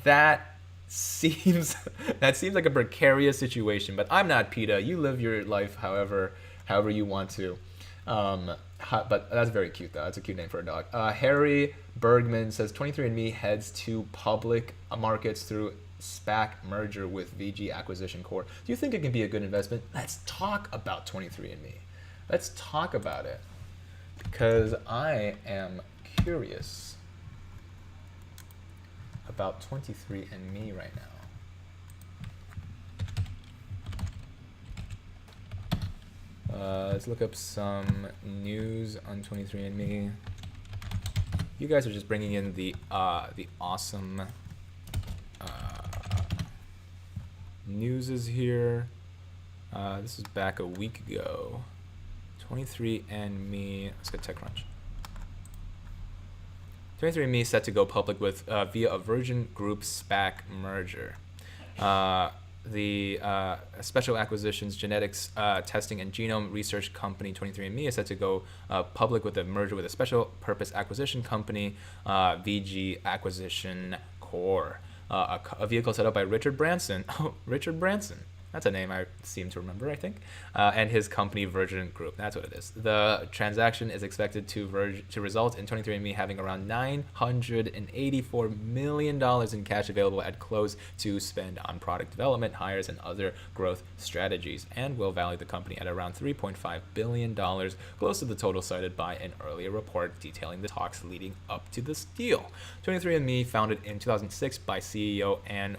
S1: that seems like a precarious situation, but I'm not PETA. You live your life however you want to. But that's very cute, though. That's a cute name for a dog. Harry Bergman says 23andMe heads to public markets through SPAC merger with VG Acquisition Corp. Do you think it can be a good investment? Let's talk about 23andMe. Let's talk about it, because I am curious about 23andMe right now. Let's look up some news on 23andMe. You guys are just bringing in the awesome news is here. This is back a week ago. 23andMe. Let's get TechCrunch. 23andMe set to go public with via a Virgin Group SPAC merger. The special acquisitions, genetics testing, and genome research company 23andMe is set to go public with a merger with a special purpose acquisition company, VG Acquisition Corp. A vehicle set up by Richard Branson. Oh, Richard Branson. That's a name I seem to remember, I think. And his company, Virgin Group. That's what it is. The transaction is expected to result in 23andMe having around $984 million in cash available at close to spend on product development, hires, and other growth strategies, and will value the company at around $3.5 billion, close to the total cited by an earlier report detailing the talks leading up to this deal. 23andMe, founded in 2006 by CEO Ann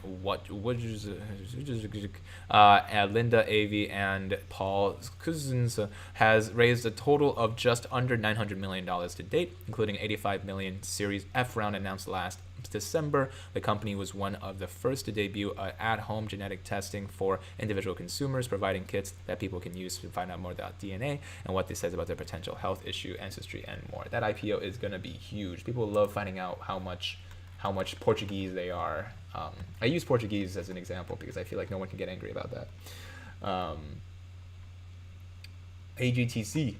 S1: Linda Avey and Paul Cousins, has raised a total of just under $900 million to date, including $85 million Series F round announced last December. The company was one of the first to debut at-home genetic testing for individual consumers, providing kits that people can use to find out more about DNA and what this says about their potential health issue, ancestry, and more. That IPO is going to be huge. People love finding out how much Portuguese they are. I use Portuguese as an example because I feel like no one can get angry about that. AGTC.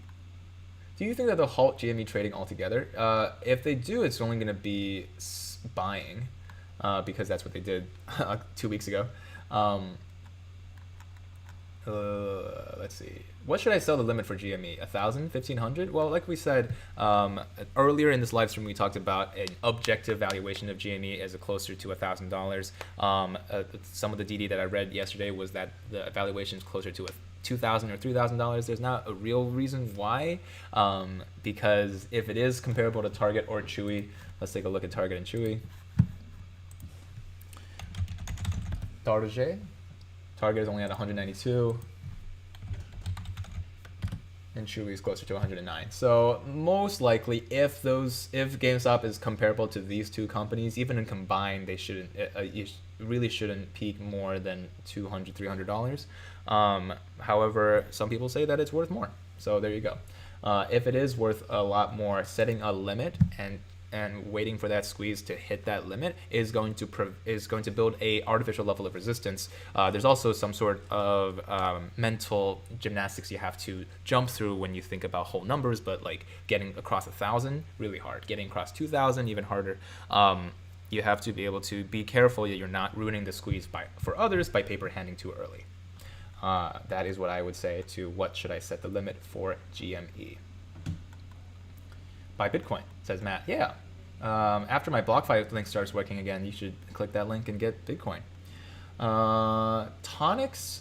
S1: Do you think that they'll halt GME trading altogether? If they do, it's only going to be buying, because that's what they did 2 weeks ago. Let's see. What should I sell the limit for GME? 1,000, 1,500? Well, like we said earlier in this live stream, we talked about an objective valuation of GME as closer to $1,000. Some of the DD that I read yesterday was that the valuation is closer to $2,000 or $3,000. There's not a real reason why, because if it is comparable to Target or Chewy, let's take a look at Target and Chewy. Target is only at 192. And Chewy is closer to 109. So most likely, if GameStop is comparable to these two companies, even in combined, they shouldn't. You really shouldn't peak more than $200, $300. However, some people say that it's worth more. So there you go. If it is worth a lot more, setting a limit and waiting for that squeeze to hit that limit is going to build a artificial level of resistance. There's also some sort of mental gymnastics you have to jump through when you think about whole numbers, but like getting across 1,000, really hard. Getting across 2,000, even harder. You have to be able to be careful that you're not ruining the squeeze for others by paper handing too early. That is what I would say to what should I set the limit for GME. Buy Bitcoin, says Matt. Yeah. After my BlockFi link starts working again, you should click that link and get Bitcoin. Tonix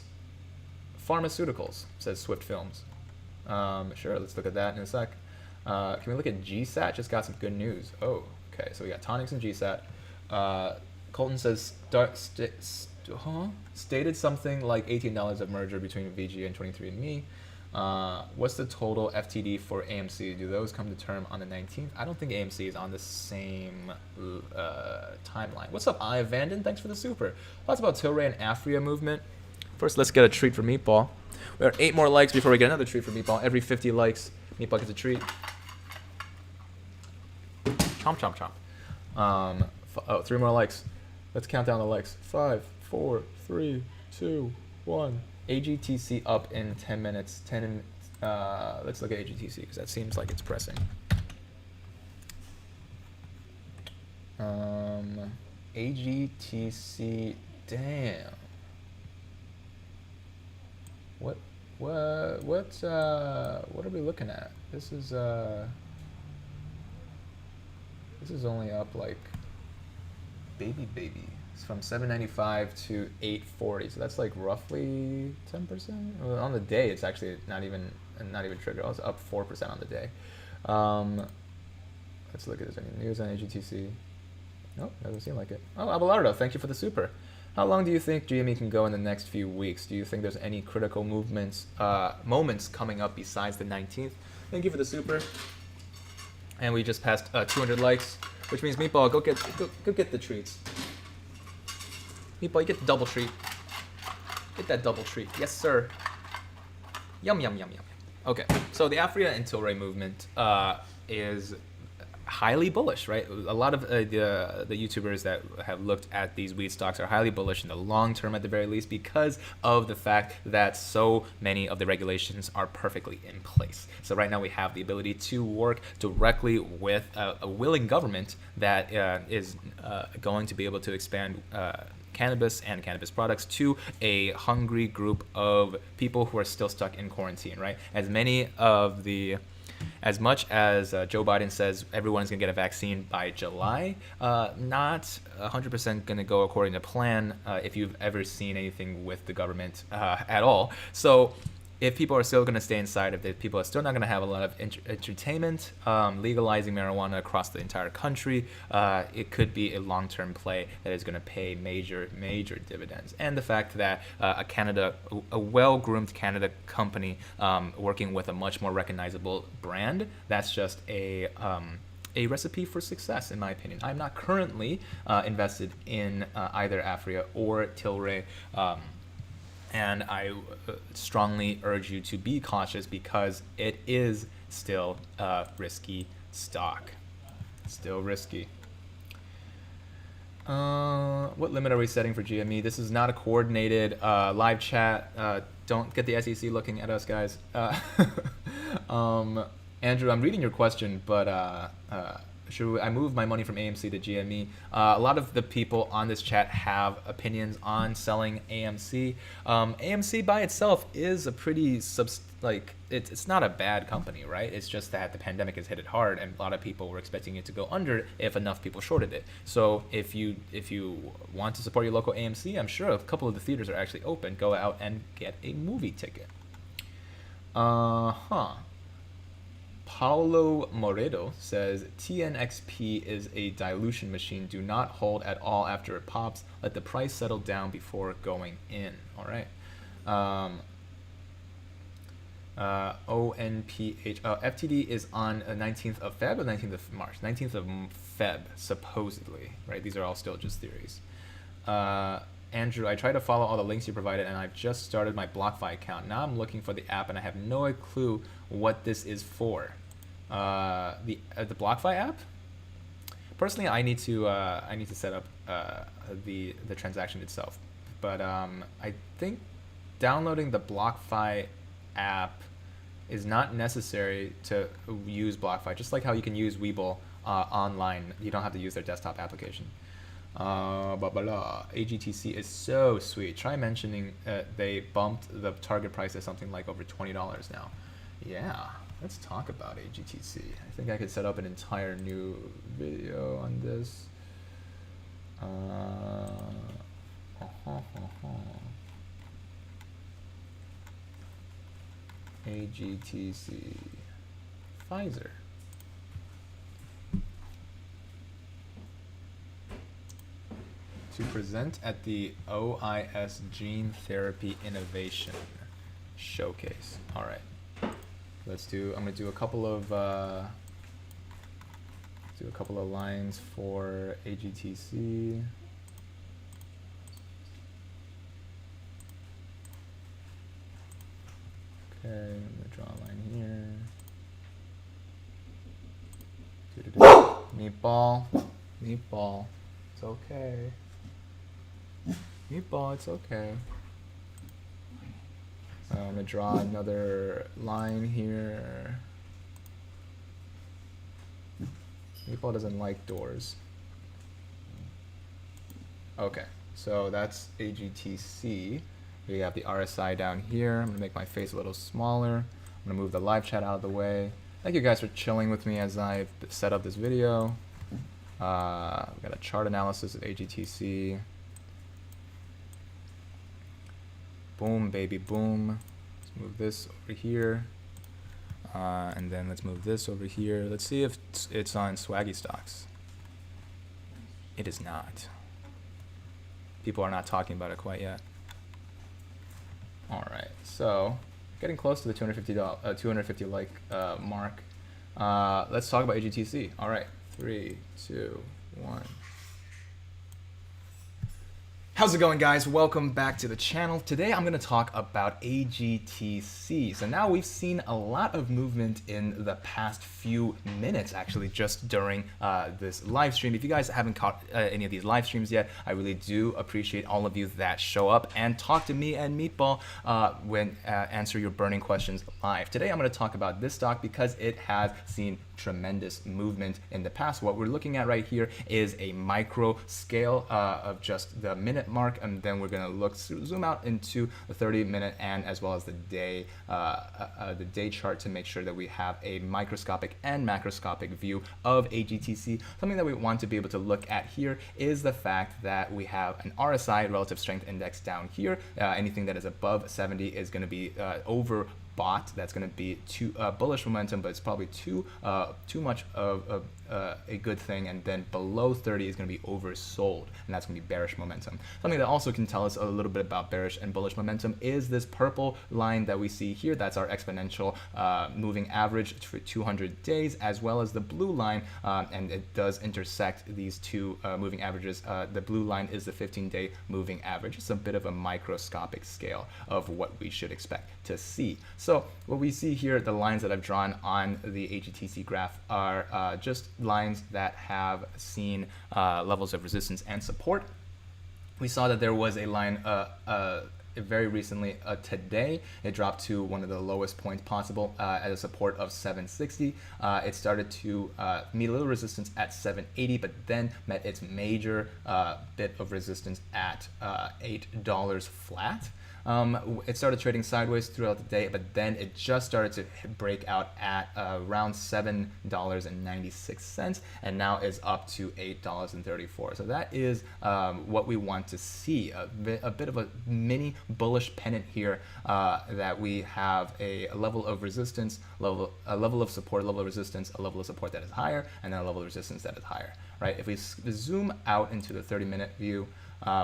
S1: Pharmaceuticals, says Swift Films. Sure, let's look at that in a sec. Can we look at GSAT? Just got some good news. Oh, okay. So we got Tonix and GSAT. Colton says stated something like $18 of merger between VG and 23andMe. What's the total FTD for AMC? Do those come to term on the 19th? I don't think AMC is on the same timeline. What's up, I Vanden? Thanks for the super. Lots about Tilray and Afria movement. First, let's get a treat for Meatball. We have 8 more likes before we get another treat for Meatball. Every 50 likes, Meatball gets a treat. Chomp, chomp, chomp. 3 more likes. Let's count down the likes. 5, 4, 3, 2, 1. AGTC up in 10 minutes. Let's look at AGTC because that seems like it's pressing. AGTC, damn. What are we looking at? This is only up like baby. It's from 795 to 840. So that's like roughly 10%. Well, on the day, it's actually not even triggered. I was up 4% on the day. Let's look at this. Any news on AGTC? Nope, doesn't seem like it. Oh, Abelardo, thank you for the super. How long do you think GME can go in the next few weeks? Do you think there's any critical moments coming up besides the 19th? Thank you for the super. And we just passed 200 likes, which means Meatball, go get the treats. Meatball, you get the double treat. Get that double treat. Yes, sir. Yum, yum, yum, yum. Okay, so the Afria and Tilray movement is highly bullish, right? A lot of the YouTubers that have looked at these weed stocks are highly bullish in the long term at the very least because of the fact that so many of the regulations are perfectly in place. So right now we have the ability to work directly with a willing government that is going to be able to expand cannabis and cannabis products to a hungry group of people who are still stuck in quarantine, right? As much as Joe Biden says everyone's going to get a vaccine by July, not 100% going to go according to plan if you've ever seen anything with the government at all. So if people are still going to stay inside, if people are still not going to have a lot of entertainment, legalizing marijuana across the entire country, it could be a long-term play that is going to pay major dividends. And the fact that a well-groomed Canada company working with a much more recognizable brand, that's just a recipe for success, in my opinion. I'm not currently invested in either Afria or Tilray. And I strongly urge you to be cautious because it is still a risky stock. Still risky. What limit are we setting for GME? This is not a coordinated live chat. Don't get the SEC looking at us, guys. Andrew, I'm reading your question, but should I move my money from AMC to GME? A lot of the people on this chat have opinions on selling AMC. AMC by itself is a pretty it's not a bad company, right? It's just that the pandemic has hit it hard, and a lot of people were expecting it to go under if enough people shorted it. So if you want to support your local AMC, I'm sure a couple of the theaters are actually open. Go out and get a movie ticket. Paulo Moredo says, TNXP is a dilution machine. Do not hold at all after it pops. Let the price settle down before going in. All right. ONPH. FTD is on 19th of Feb or 19th of March? 19th of Feb, supposedly. Right? These are all still just theories. Andrew, I tried to follow all the links you provided, and I've just started my BlockFi account. Now I'm looking for the app, and I have no clue what this is for. The BlockFi app? Personally, I need to set up the transaction itself. But I think downloading the BlockFi app is not necessary to use BlockFi. Just like how you can use WeBull online, you don't have to use their desktop application. AGTC is so sweet. Try mentioning they bumped the target price to something like over $20 now. Yeah, let's talk about AGTC. I think I could set up an entire new video on this. AGTC Pfizer. To present at the OIS Gene Therapy Innovation Showcase. All right, I'm gonna do a couple of lines for AGTC. Okay, I'm gonna draw a line here. Meatball, it's okay. Meatball, it's okay. I'm gonna draw another line here. Meatball doesn't like doors. Okay, so that's AGTC. We have the RSI down here. I'm gonna make my face a little smaller. I'm gonna move the live chat out of the way. Thank you guys for chilling with me as I've set up this video. We've got a chart analysis of AGTC. Boom, baby, boom. Let's move this over here. And then let's move this over here. Let's see if it's on Swaggy stocks. It is not. People are not talking about it quite yet. All right, so getting close to the $250 like mark. Let's talk about AGTC. All right, 3, 2, 1. How's it going, guys? Welcome back to the channel. Today I'm going to talk about AGTC. So now we've seen a lot of movement in the past few minutes, actually, just during this live stream. If you guys haven't caught any of these live streams yet, I really do appreciate all of you that show up and talk to me and Meatball when answer your burning questions live. Today I'm going to talk about this stock because it has seen tremendous movement in the past. What we're looking at right here is a micro scale of just the minute mark, and then we're going to zoom out into the 30-minute and as well as the day chart to make sure that we have a microscopic and macroscopic view of AGTC. Something that we want to be able to look at here is the fact that we have an RSI, relative strength index, down here. Anything that is above 70 is going to be overbought. That's going to be too bullish momentum, but it's probably too much of a good thing. And then below 30 is going to be oversold, and that's going to be bearish momentum. Something that also can tell us a little bit about bearish and bullish momentum is this purple line that we see here. That's our exponential moving average for 200 days, as well as the blue line, and it does intersect these two moving averages. The blue line is the 15-day moving average. It's a bit of a microscopic scale of what we should expect to see. So what we see here, the lines that I've drawn on the AGTC graph are just lines that have seen levels of resistance and support. We saw that there was a line very recently today. It dropped to one of the lowest points possible at a support of 760. It started to meet a little resistance at 780, but then met its major bit of resistance at $8 flat. It started trading sideways throughout the day, but then it just started to break out at around $7.96, and now is up to $8.34. So that is what we want to see, a bit of a mini bullish pennant here, that we have a level of resistance, a level of support, a level of resistance, a level of support that is higher, and then a level of resistance that is higher, right? If we zoom out into the 30-minute view,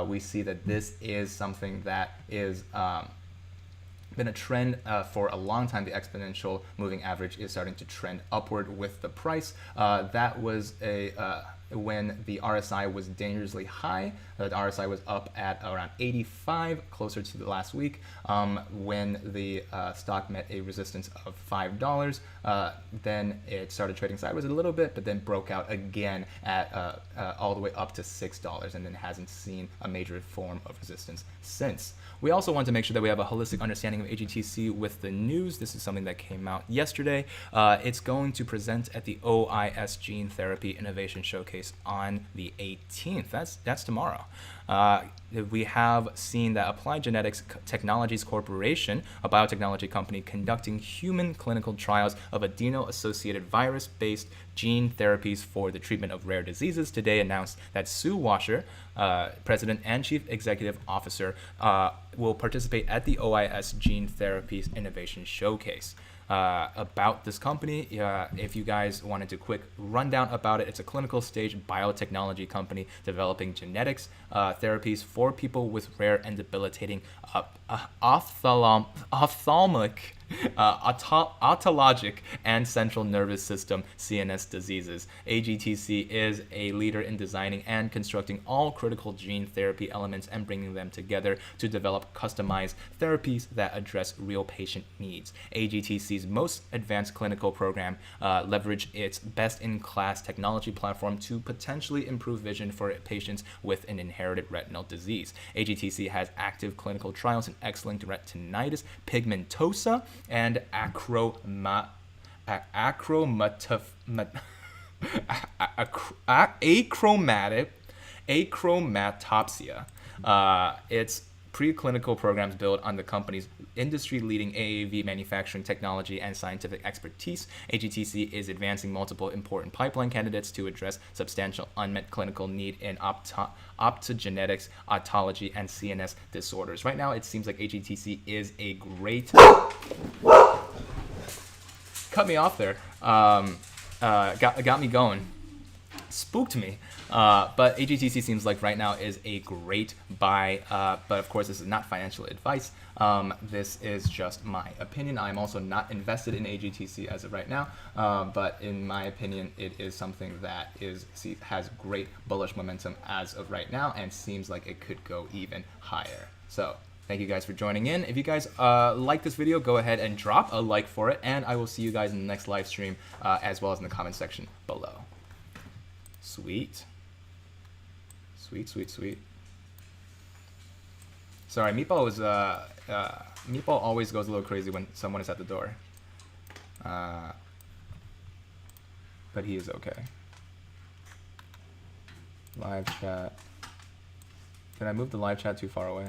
S1: we see that this is something that is been a trend for a long time. The exponential moving average is starting to trend upward with the price. That was when the RSI was dangerously high. The RSI was up at around 85, closer to the last week, when the stock met a resistance of $5. Then it started trading sideways a little bit, but then broke out again at all the way up to $6, and then hasn't seen a major form of resistance since. We also want to make sure that we have a holistic understanding of AGTC with the news. This is something that came out yesterday. It's going to present at the OIS Gene Therapy Innovation Showcase on the 18th. That's tomorrow. We have seen that Applied Genetics Technologies Corporation, a biotechnology company conducting human clinical trials of adeno-associated virus-based gene therapies for the treatment of rare diseases, today announced that Sue Washer, President and Chief Executive Officer, will participate at the OIS Gene Therapies Innovation Showcase. About this company, if you guys wanted to quick rundown about it, it's a clinical stage biotechnology company developing genetics therapies for people with rare and debilitating ophthalmic, autologic, and central nervous system CNS diseases. AGTC is a leader in designing and constructing all critical gene therapy elements and bringing them together to develop customized therapies that address real patient needs. AGTC's most advanced clinical program leverage its best-in-class technology platform to potentially improve vision for patients with an inherited retinal disease. AGTC has active clinical trials in X-linked retinitis pigmentosa and achromatopsia. It's preclinical programs built on the company's industry-leading AAV manufacturing technology and scientific expertise. AGTC is advancing multiple important pipeline candidates to address substantial unmet clinical need in optogenetics, autology, and CNS disorders. Right now, it seems like AGTC is a great... Cut me off there. Got me going. Spooked me. But AGTC seems like right now is a great buy. But of course, this is not financial advice. This is just my opinion. I'm also not invested in AGTC as of right now. But in my opinion, it is something that has great bullish momentum as of right now and seems like it could go even higher. So thank you guys for joining in. If you guys like this video, go ahead and drop a like for it. And I will see you guys in the next live stream as well as in the comment section below. Sweet. Sweet. Sorry, Meatball was Meatball always goes a little crazy when someone is at the door. But he is okay. Live chat. Did I move the live chat too far away?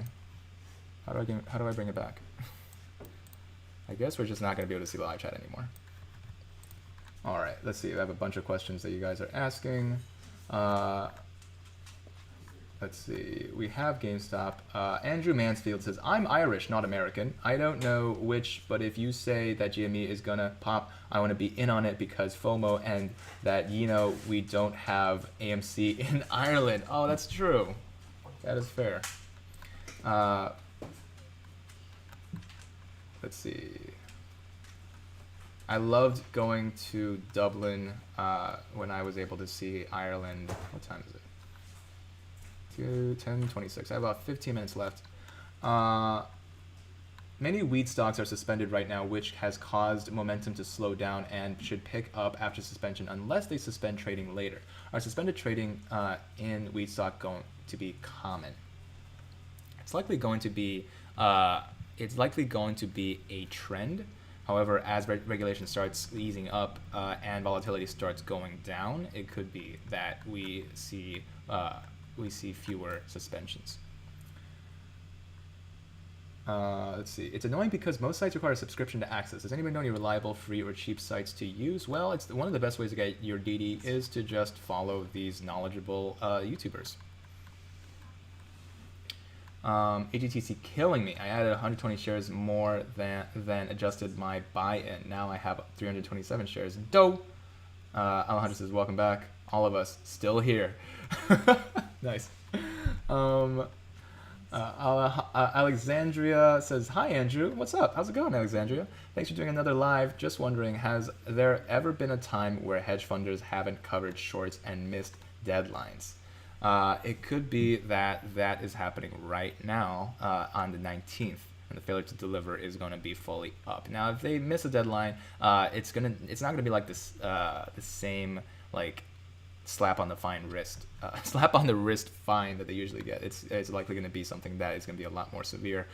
S1: How do I bring it back? I guess we're just not gonna be able to see the live chat anymore. All right, let's see. I have a bunch of questions that you guys are asking. Let's see. We have GameStop. Andrew Mansfield says, I'm Irish, not American. I don't know which, but if you say that GME is gonna pop, I want to be in on it because FOMO and that, we don't have AMC in Ireland. Oh, that's true. That is fair. Let's see. I loved going to Dublin when I was able to see Ireland. What time is it? 10:26. I have about 15 minutes left. Many weed stocks are suspended right now, which has caused momentum to slow down and should pick up after suspension unless they suspend trading later. Are suspended trading in weed stock going to be common? It's likely going to be a trend. However, as regulation starts easing up and volatility starts going down, it could be that we see fewer suspensions. Let's see. It's annoying because most sites require a subscription to access. Does anybody know any reliable, free, or cheap sites to use? Well, it's one of the best ways to get your DD is to just follow these knowledgeable YouTubers. AGTC killing me. I added 120 shares more than adjusted my buy-in. Now I have 327 shares. Dope. Alejandro says, welcome back. All of us still here. Nice. Alexandria says, hi, Andrew. What's up? How's it going, Alexandria? Thanks for doing another live. Just wondering, has there ever been a time where hedge funders haven't covered shorts and missed deadlines? It could be that is happening right now on the 19th, and the failure to deliver is going to be fully up. Now, if they miss a deadline, it's not going to be like this the same like slap on the wrist fine that they usually get. It's likely going to be something that is going to be a lot more severe.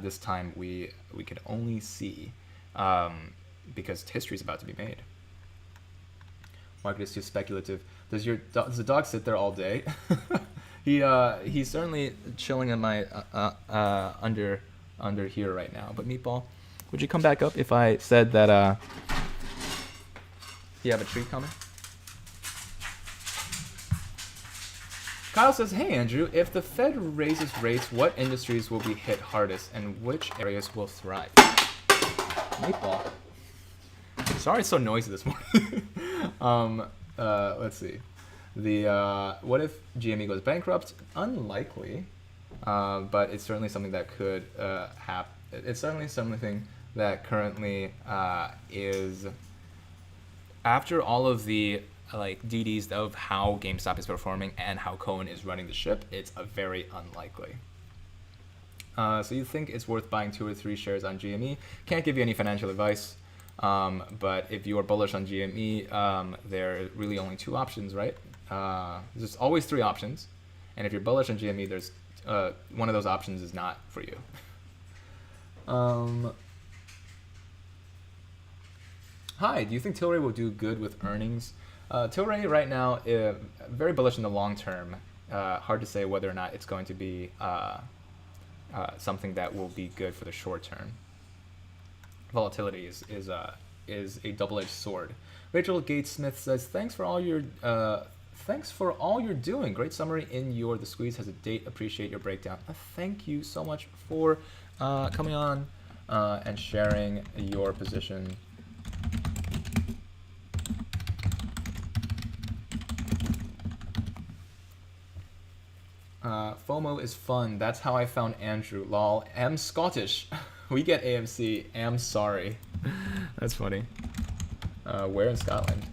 S1: This time we can only see because history is about to be made. Market is too speculative. Does the dog sit there all day? He's certainly chilling in my under here right now. But Meatball, would you come back up if I said that you have a treat coming? Kyle says, hey Andrew, if the Fed raises rates, what industries will be hit hardest and which areas will thrive? Meatball. Sorry it's so noisy this morning. Let's see. What if GME goes bankrupt? Unlikely, but it's certainly something that could happen. It's certainly something that currently is, after all of the DDs of how GameStop is performing and how Cohen is running the ship, it's a very unlikely. So you think it's worth buying 2 or 3 shares on GME? Can't give you any financial advice. But if you are bullish on GME, there are really only 2 options, right? There's always 3 options, and if you're bullish on GME, there's one of those options is not for you. Hi, do you think Tilray will do good with earnings? Tilray right now is very bullish in the long term. Hard to say whether or not it's going to be. something that will be good for the short term. Volatility is a double-edged sword. Rachel Gates Smith says, thanks for all you're doing. Great summary in your The Squeeze has a date. Appreciate your breakdown. Thank you so much for coming on and sharing your position. FOMO is fun. That's how I found Andrew. Lol. Am Scottish. We get AMC. Am sorry. That's funny. Where in Scotland?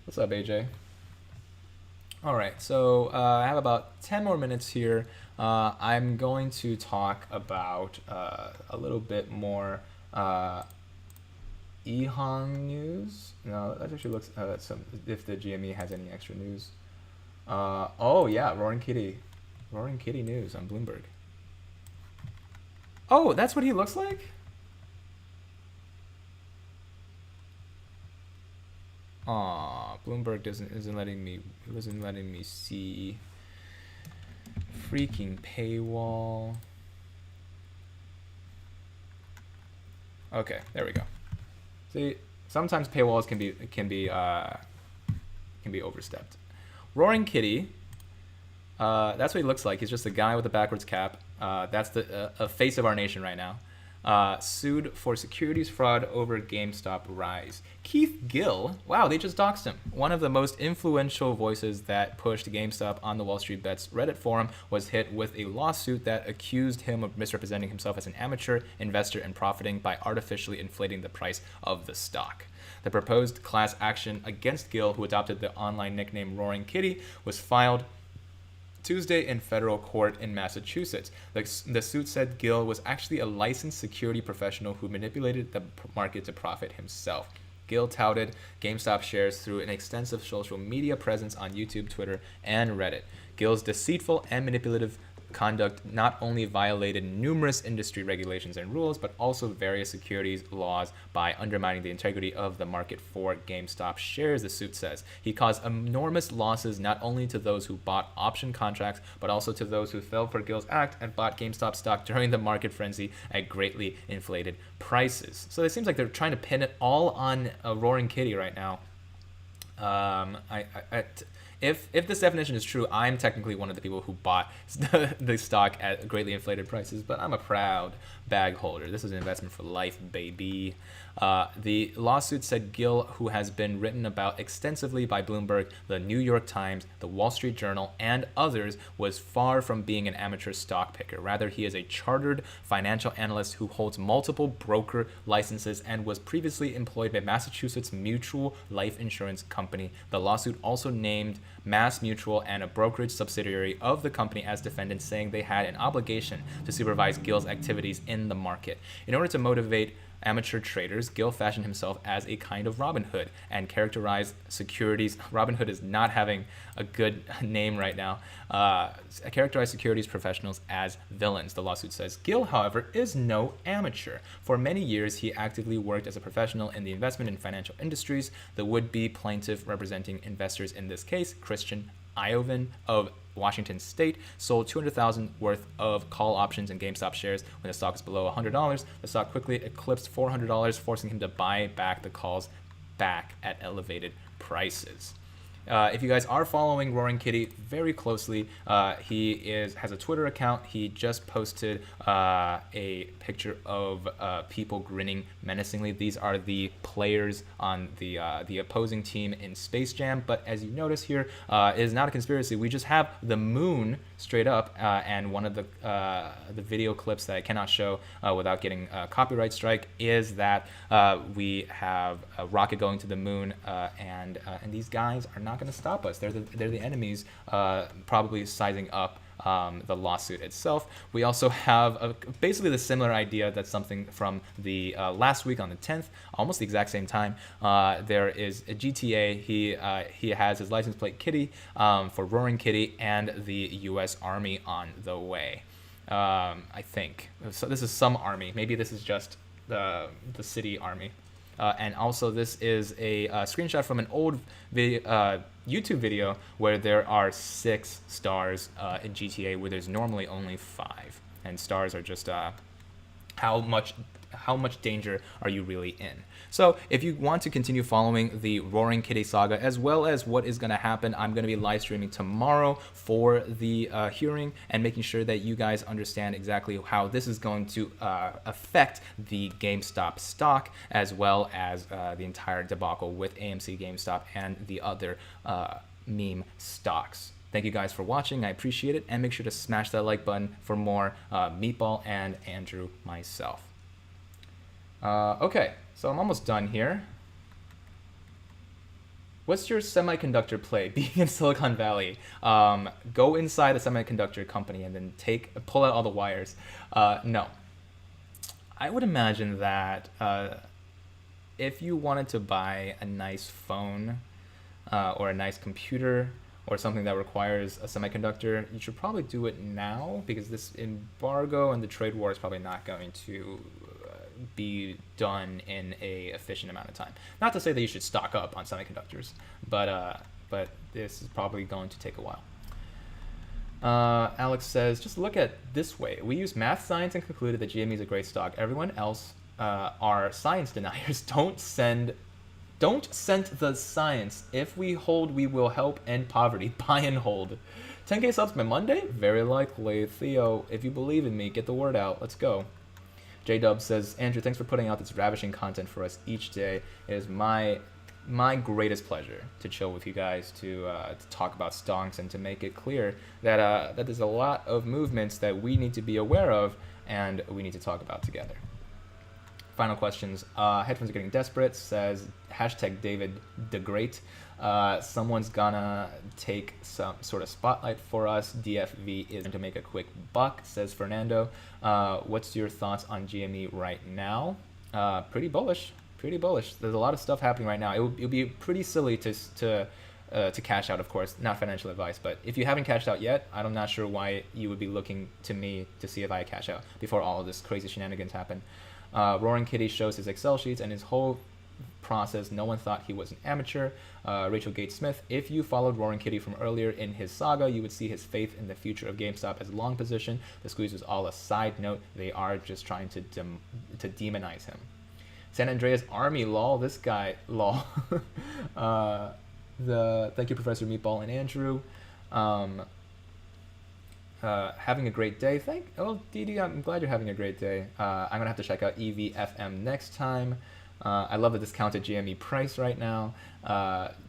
S1: What's up, AJ? All right, so I have about 10 more minutes here. I'm going to talk about a little bit more EHON news. No, that actually looks if the GME has any extra news. Oh yeah, Roaring Kitty news on Bloomberg. Oh, that's what he looks like? Aw, Bloomberg isn't letting me see. Freaking paywall. Okay, there we go. See, sometimes paywalls can be overstepped. Roaring Kitty. That's what he looks like. He's just a guy with a backwards cap. That's the face of our nation right now. Sued for securities fraud over GameStop rise. Keith Gill, wow, they just doxed him. One of the most influential voices that pushed GameStop on the WallStreetBets Reddit forum was hit with a lawsuit that accused him of misrepresenting himself as an amateur investor and profiting by artificially inflating the price of the stock. The proposed class action against Gill, who adopted the online nickname Roaring Kitty, was filed Tuesday in federal court in Massachusetts. The suit said Gill was actually a licensed security professional who manipulated the market to profit himself. Gill touted GameStop shares through an extensive social media presence on YouTube, Twitter, and Reddit. Gill's deceitful and manipulative conduct not only violated numerous industry regulations and rules, but also various securities laws by undermining the integrity of the market for GameStop shares, the suit says. He caused enormous losses not only to those who bought option contracts, but also to those who fell for Gill's act and bought GameStop stock during the market frenzy at greatly inflated prices. So it seems like they're trying to pin it all on a Roaring Kitty right now. If this definition is true, I'm technically one of the people who bought the stock at greatly inflated prices, but I'm a proud bag holder. This is an investment for life, baby. The lawsuit said Gill, who has been written about extensively by Bloomberg, the New York Times, the Wall Street Journal, and others, was far from being an amateur stock picker. Rather, he is a chartered financial analyst who holds multiple broker licenses and was previously employed by Massachusetts Mutual Life Insurance Company. The lawsuit also named Mass Mutual and a brokerage subsidiary of the company as defendants, saying they had an obligation to supervise Gill's activities in the market. In order to motivate amateur traders, Gill fashioned himself as a kind of Robin Hood and characterized securities. Robin Hood is not having a good name right now. Characterized securities professionals as villains, the lawsuit says. Gill, however, is no amateur. For many years, he actively worked as a professional in the investment and financial industries. The would-be plaintiff representing investors in this case, Christian Iovine of Washington State, sold $200,000 worth of call options in GameStop shares when the stock was below $100. The stock quickly eclipsed $400, forcing him to buy back the calls back at elevated prices. If you guys are following Roaring Kitty very closely, he has a Twitter account. He just posted a picture of people grinning menacingly. These are the players on the opposing team in Space Jam. But as you notice here, it is not a conspiracy. We just have the moon straight up, and one of the video clips that I cannot show without getting a copyright strike is that we have a rocket going to the moon, and these guys are not going to stop us. They're the enemies, probably sizing up the lawsuit itself. We also have basically the similar idea. That's something from the last week on the 10th, almost the exact same time. There is a GTA. He has his license plate Kitty for Roaring Kitty and the U.S. Army on the way. I think so. This is some army. Maybe this is just the city army. And also, this is a screenshot from an old YouTube video where there are 6 stars in GTA, where there's normally only 5. And stars are just how much danger are you really in. So if you want to continue following the Roaring Kitty saga, as well as what is going to happen, I'm going to be live streaming tomorrow for the hearing and making sure that you guys understand exactly how this is going to affect the GameStop stock, as well as the entire debacle with AMC, GameStop, and the other meme stocks. Thank you guys for watching. I appreciate it. And make sure to smash that like button for more Meatball and Andrew myself. Okay, so I'm almost done here. What's your semiconductor play? Being in Silicon Valley, go inside a semiconductor company and then pull out all the wires. No. I would imagine that if you wanted to buy a nice phone or a nice computer, or something that requires a semiconductor, you should probably do it now, because this embargo and the trade war is probably not going to be done in a efficient amount of time. Not to say that you should stock up on semiconductors, but this is probably going to take a while. Alex says, just look at this way. We use math science and concluded that GME is a great stock. Everyone else are science deniers. Don't send the science. If we hold, we will help end poverty. Buy and hold. 10K subs by Monday? Very likely. Theo, if you believe in me, get the word out. Let's go. J-Dub says, Andrew, thanks for putting out this ravishing content for us each day. It is my greatest pleasure to chill with you guys, to talk about stocks, and to make it clear that that there's a lot of movements that we need to be aware of and we need to talk about together. Final questions. Headphones are getting desperate, says hashtag David the Great. Someone's gonna take some sort of spotlight for us. DFV is going to make a quick buck, says Fernando. What's your thoughts on GME right now? Pretty bullish. Pretty bullish. There's a lot of stuff happening right now. It would be pretty silly to cash out, of course. Not financial advice, but if you haven't cashed out yet, I'm not sure why you would be looking to me to see if I cash out before all of this crazy shenanigans happen. Roaring Kitty shows his Excel sheets and his whole process. No one thought he was an amateur. Rachel Gates Smith, if you followed Roaring Kitty from earlier in his saga, you would see his faith in the future of GameStop as a long position. The squeeze was all a side note. They are just trying to demonize him. San Andreas Army, lol. This guy, lol. Thank you, Professor Meatball and Andrew. Having a great day. Didi, I'm glad you're having a great day. I'm going to have to check out EVFM next time. I love the discounted GME price right now.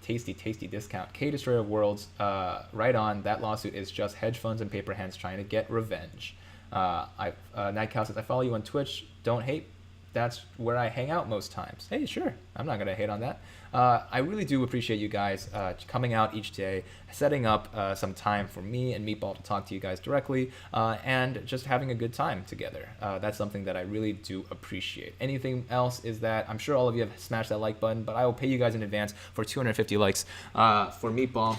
S1: Tasty discount. K Destroyer of Worlds, right on. That lawsuit is just hedge funds and paper hands trying to get revenge. Nightcow says, I follow you on Twitch. Don't hate. That's where I hang out most times. Hey, sure. I'm not going to hate on that. I really do appreciate you guys coming out each day, setting up some time for me and Meatball to talk to you guys directly, and just having a good time together. That's something that I really do appreciate. Anything else is that I'm sure all of you have smashed that like button, but I will pay you guys in advance for 250 likes for Meatball.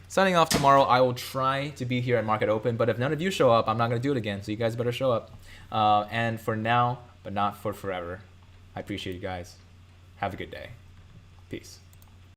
S1: Signing off tomorrow. I will try to be here at Market Open, but if none of you show up, I'm not going to do it again, so you guys better show up. And for now, but not for forever, I appreciate you guys. Have a good day. Peace.